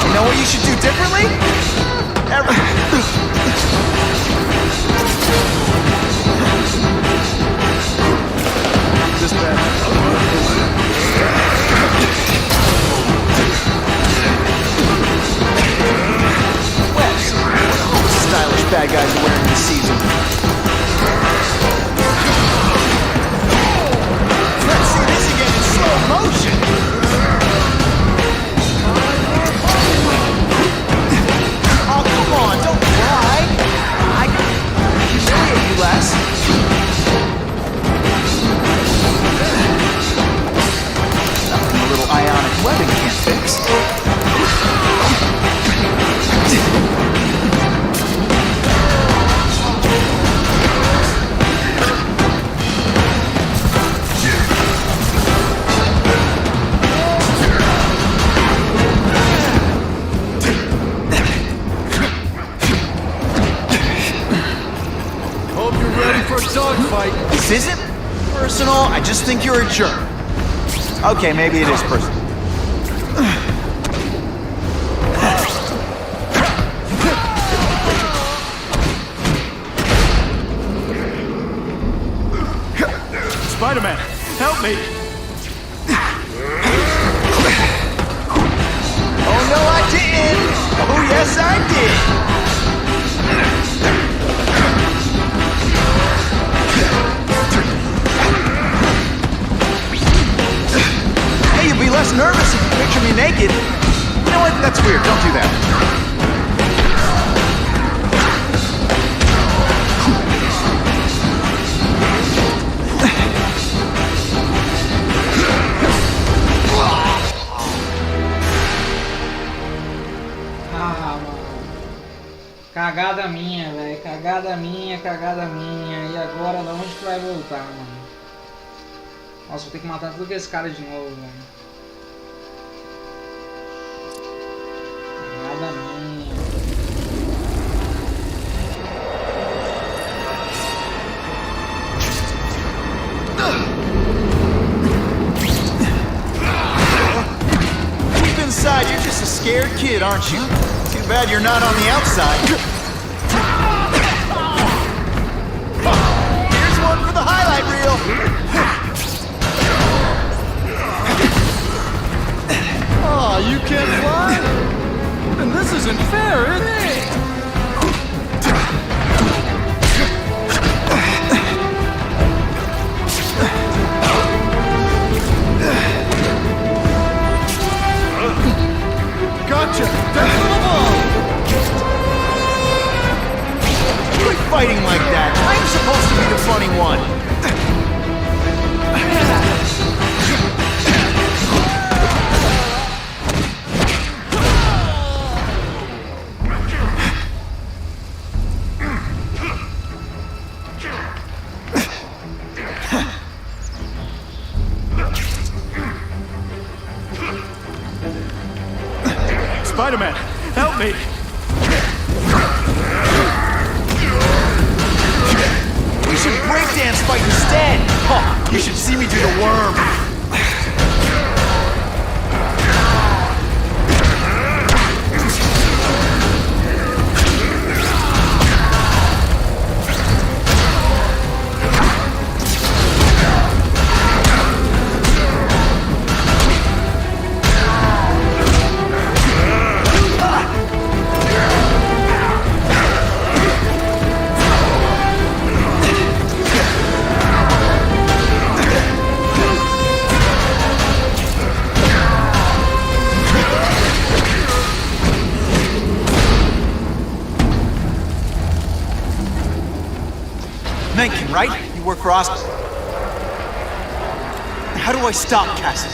You know what you should do differently? This bad. Wes, what are all the stylish bad guys are wearing this season? Let's see this again in slow motion. Oh, come on, don't cry. I can humiliate you less. Nothing a little ionic webbing can't fix. Hope you're ready for a dogfight. This isn't personal, I just think you're a jerk. Okay, maybe it is personal. Spider-Man, help me. Oh no, I didn't! Oh yes, I did! Hey, you'll be less nervous if you picture me naked. You know what? That's weird. Don't do that. Ah, mano. Cagada minha, velho. Cagada minha, cagada minha. E agora, da onde que vai voltar, mano? Nossa, vou ter que matar tudo que esse cara de novo, velho. Cagada minha. Deep inside, you're just a scared kid, aren't you? Too bad you're not on the outside. Here's one for the highlight reel. Oh, you can't fly? Then this isn't fair, is it? Gotcha! Quit fighting like that! I'm supposed to be the funny one! Spider-Man, help me! We should breakdance fight instead! Oh, you should see me do the worm! Mencken, right? You work for Oscar. How do I stop Cassidy?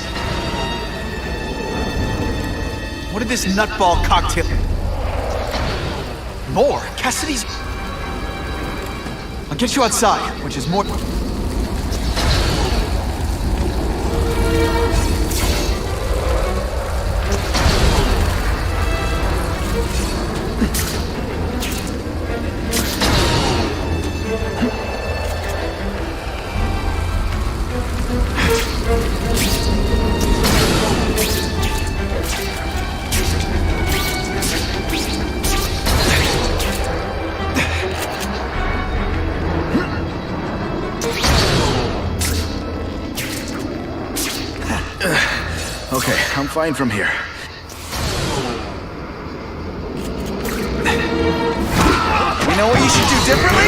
What did this nutball cocktail... More? Cassidy's... I'll get you outside, which is more... Okay, I'm fine from here. You know what you should do differently?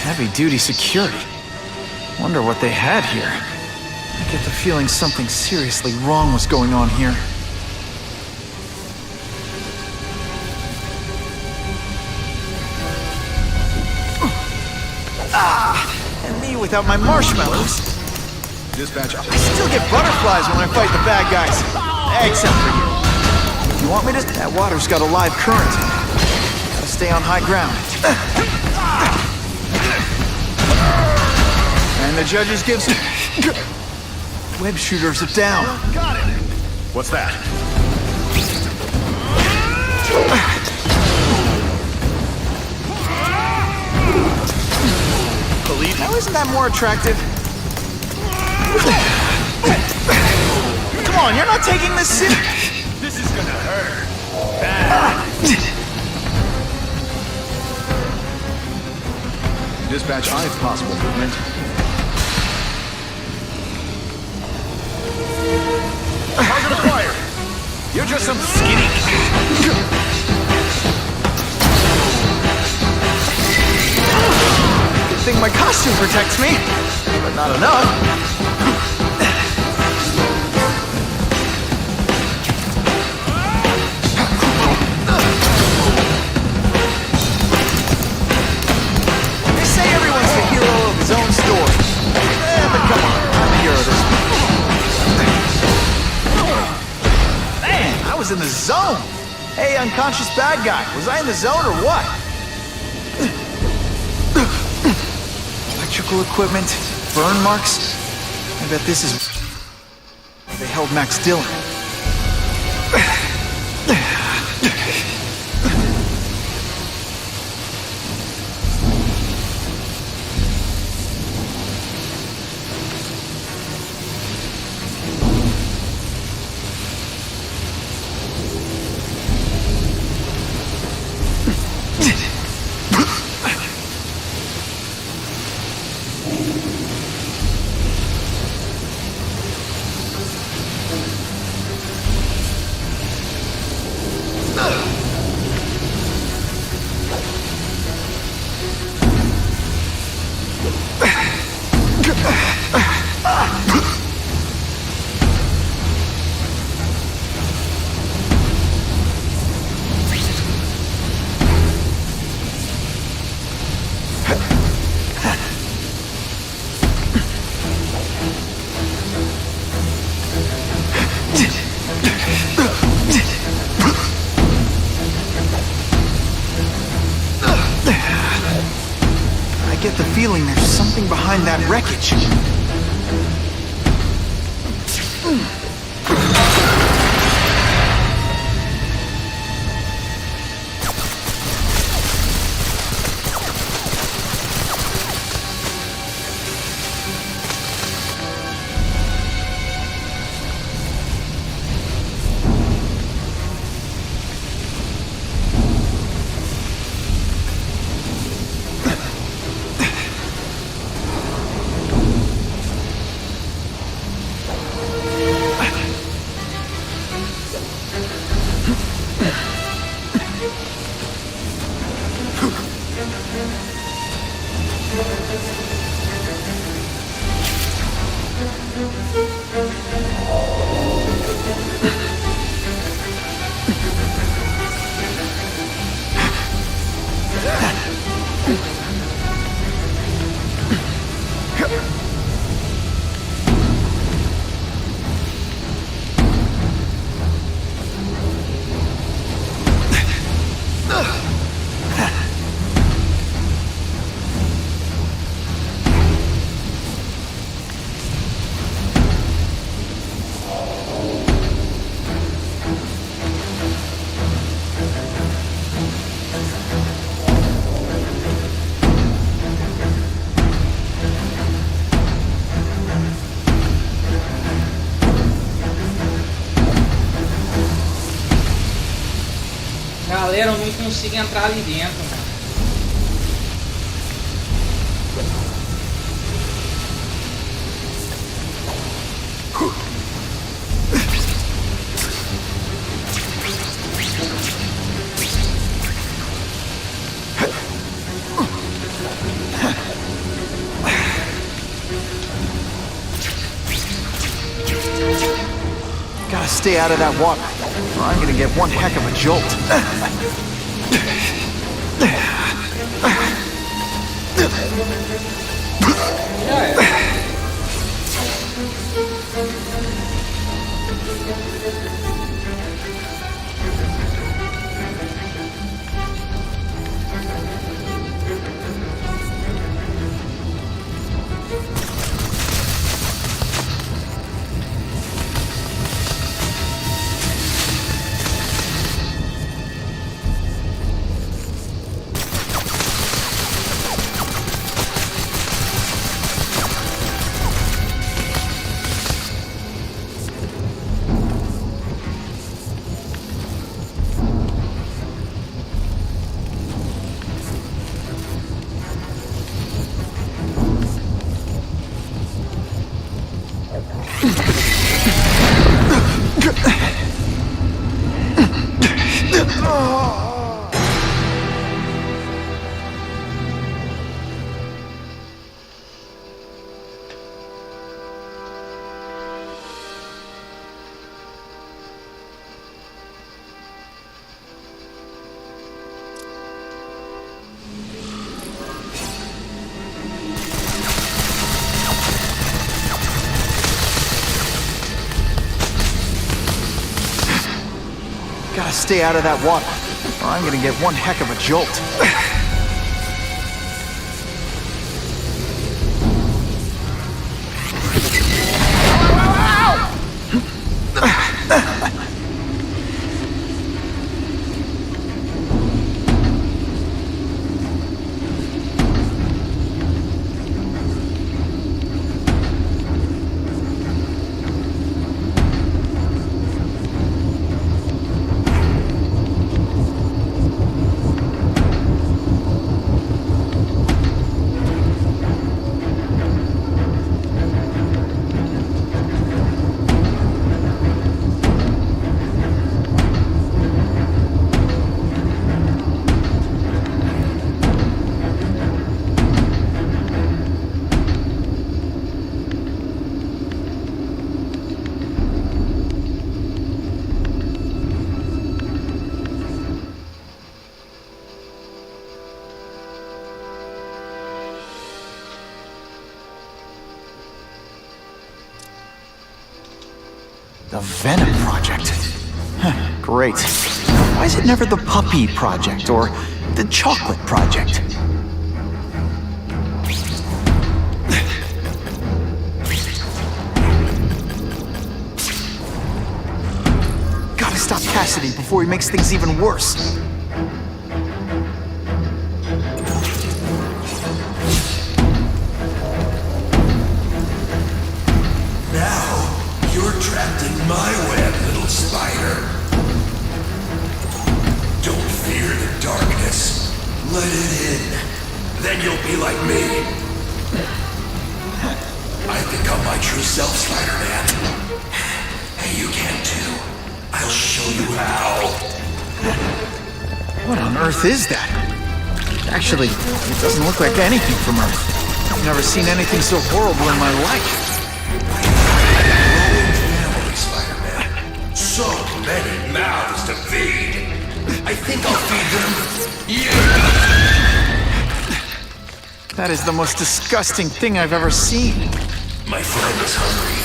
Heavy-duty security. Wonder what they had here. I get the feeling something seriously wrong was going on here. And me without my marshmallows. Dispatch. I still get butterflies when I fight the bad guys. Except for you. You want me to? That water's got a live current. Gotta stay on high ground. And the judges gives... Web shooters are down. Got it! What's that? Believe now, isn't that more attractive? Come on, you're not taking this serious. This is gonna hurt. Dispatch, eye if possible movement. Target acquired. You're just some skinny... Good thing my costume protects me, but not enough. They say everyone's the hero of his own story. But come on, I'm the hero of this one. Man, I was in the zone. Hey, unconscious bad guy, was I in the zone or what? Electrical equipment, burn marks. I bet this is... They held Max Dillon. I get the feeling there's something behind that wreckage. Galera, eu não consigo entrar ali dentro, mano. Gotta stay out of that water, or I'm gonna get one heck of a jolt. Gotta stay out of that water, or I'm gonna get one heck of a jolt. The Venom Project. Huh, great. Why is it never the Puppy Project or the Chocolate Project? Gotta stop Cassidy before he makes things even worse. Now, you're trapped in my web, little spider. Don't fear the darkness. Let it in. Then you'll be like me. I've become my true self, Spider-Man. And you can too. I'll show you how. What on earth is that? Actually, it doesn't look like anything from Earth. I've never seen anything so horrible in my life. So many mouths to feed. I think I'll feed them. Yeah. That is the most disgusting thing I've ever seen. My friend is hungry.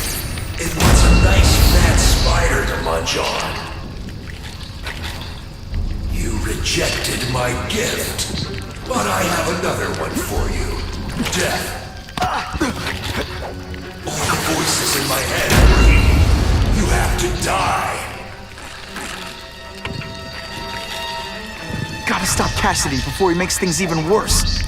It wants a nice fat spider to munch on. You rejected my gift, but I have another one for you. Death. All the voices in my head agree. You have to die. Gotta stop Cassidy before he makes things even worse.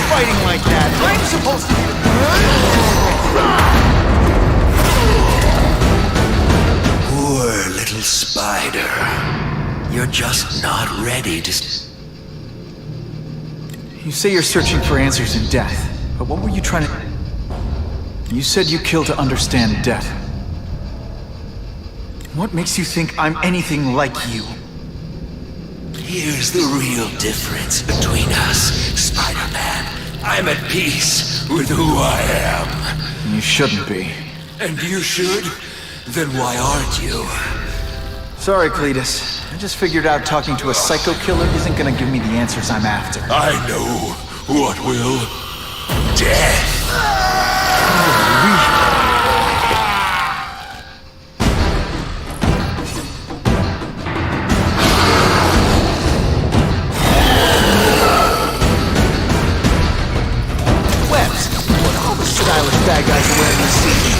Fighting like that. I'm supposed to be the... Poor little spider. You're just not ready to... You say you're searching for answers in death, but what were you trying to... You said you kill to understand death. What makes you think I'm anything like you? Here's the real difference between us, Spider-Man. I'm at peace with who I am. You shouldn't be. And you should? Then why aren't you? Sorry, Cletus. I just figured out talking to a psycho killer isn't gonna give me the answers I'm after. I know what will. Death. Stylish bad guys are wearing this season.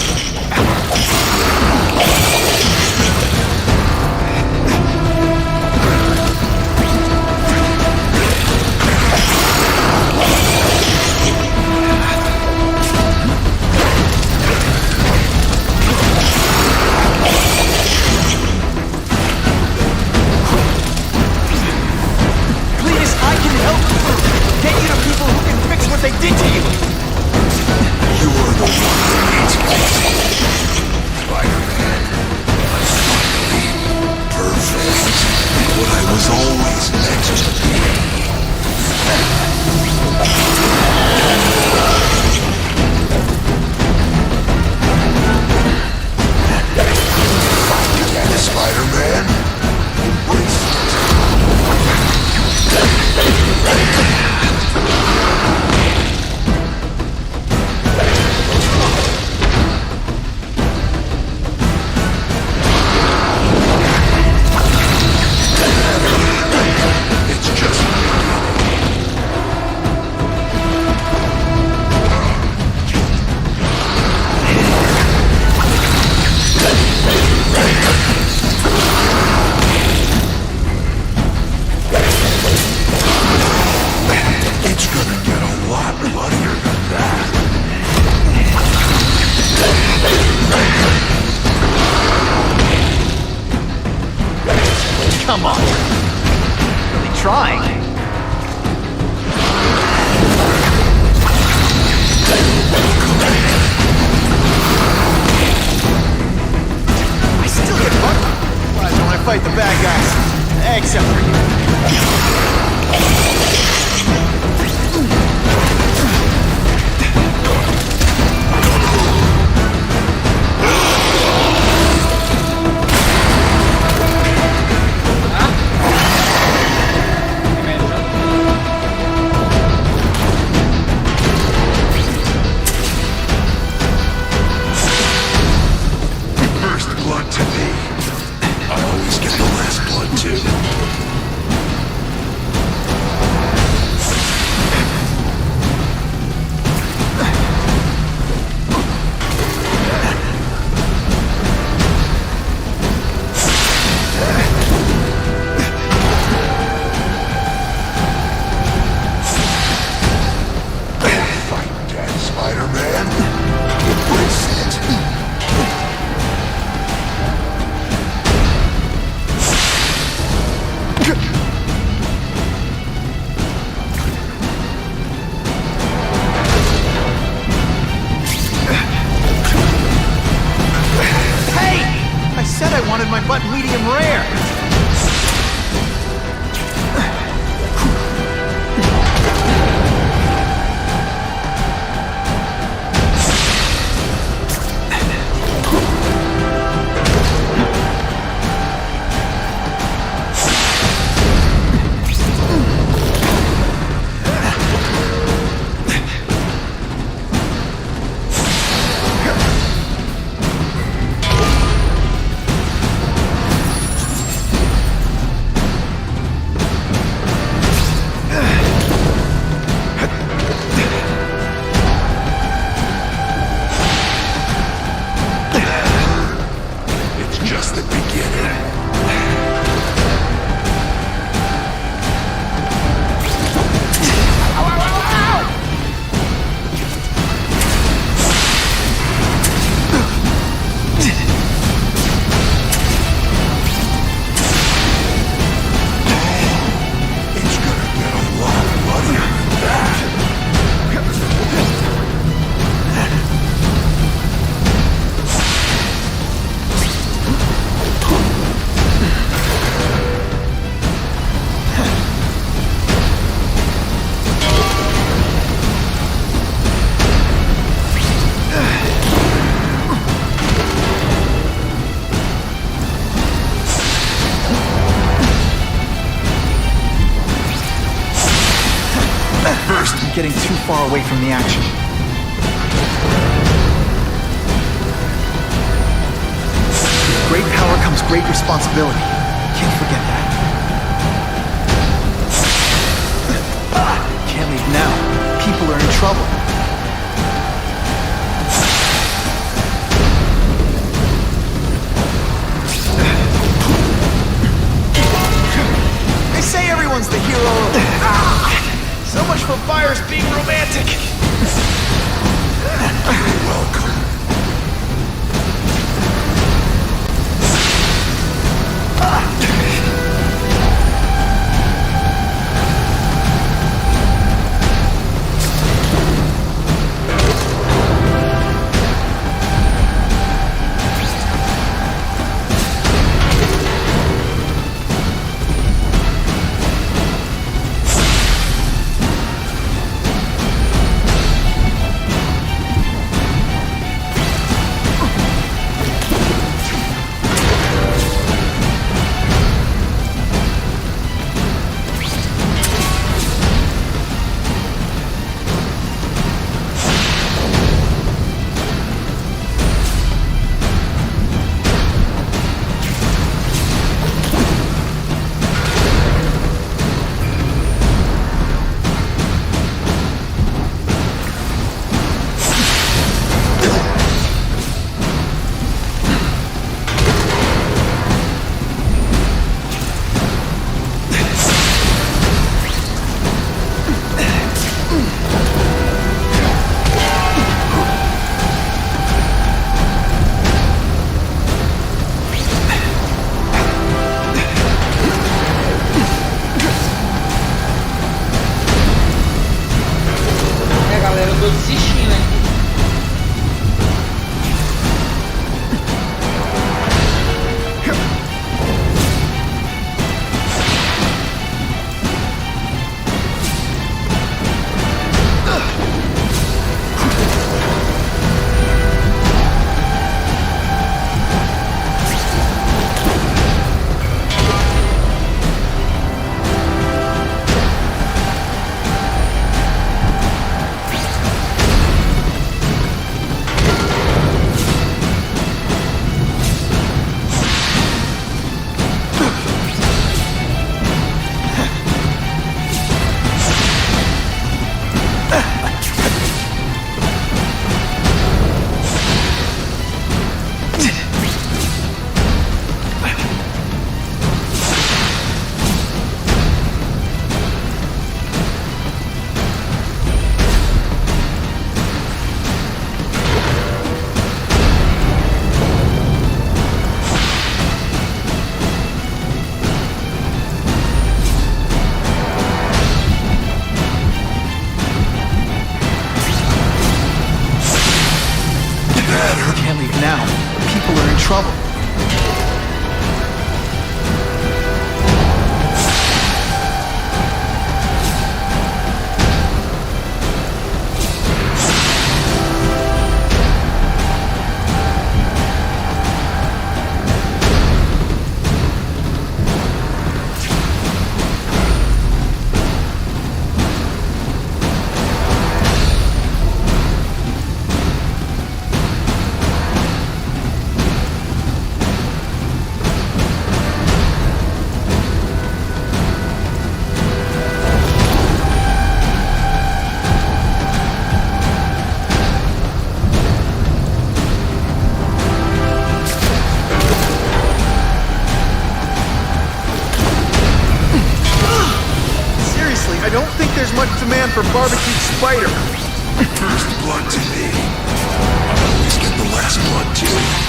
Come on. Really trying. I still get butterflies when I fight the bad guys. Except for you. First blood to me. I always get the last blood too. Fight dead, Spider-Man. Embrace it. Hey! I said I wanted my butt medium rare. It's just the beginning. It's gonna get a lot bloodier than that. First, I'm getting too far away from the action. With great power comes great responsibility. Can't forget that. Can't leave now. People are in trouble. They say everyone's the hero. So much for fires being romantic. You're welcome. there's much demand for barbecued spider. First blood to me. I'll always get the last blood too.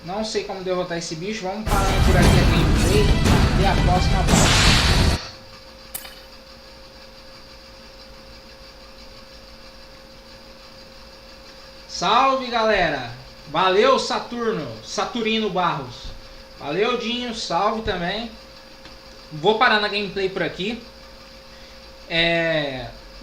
Não sei como derrotar esse bicho. Vamos parar por aqui a gameplay. Até a próxima parte. Salve, galera! Valeu, Saturino Barros. Valeu, Dinho. Salve também. Vou parar na gameplay por aqui.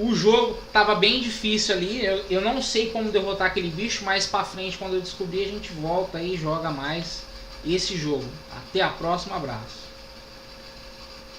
O jogo tava bem difícil ali. Eu não sei como derrotar aquele bicho, mas pra frente, quando eu descobrir, a gente volta e joga mais esse jogo. Até a próxima, abraço.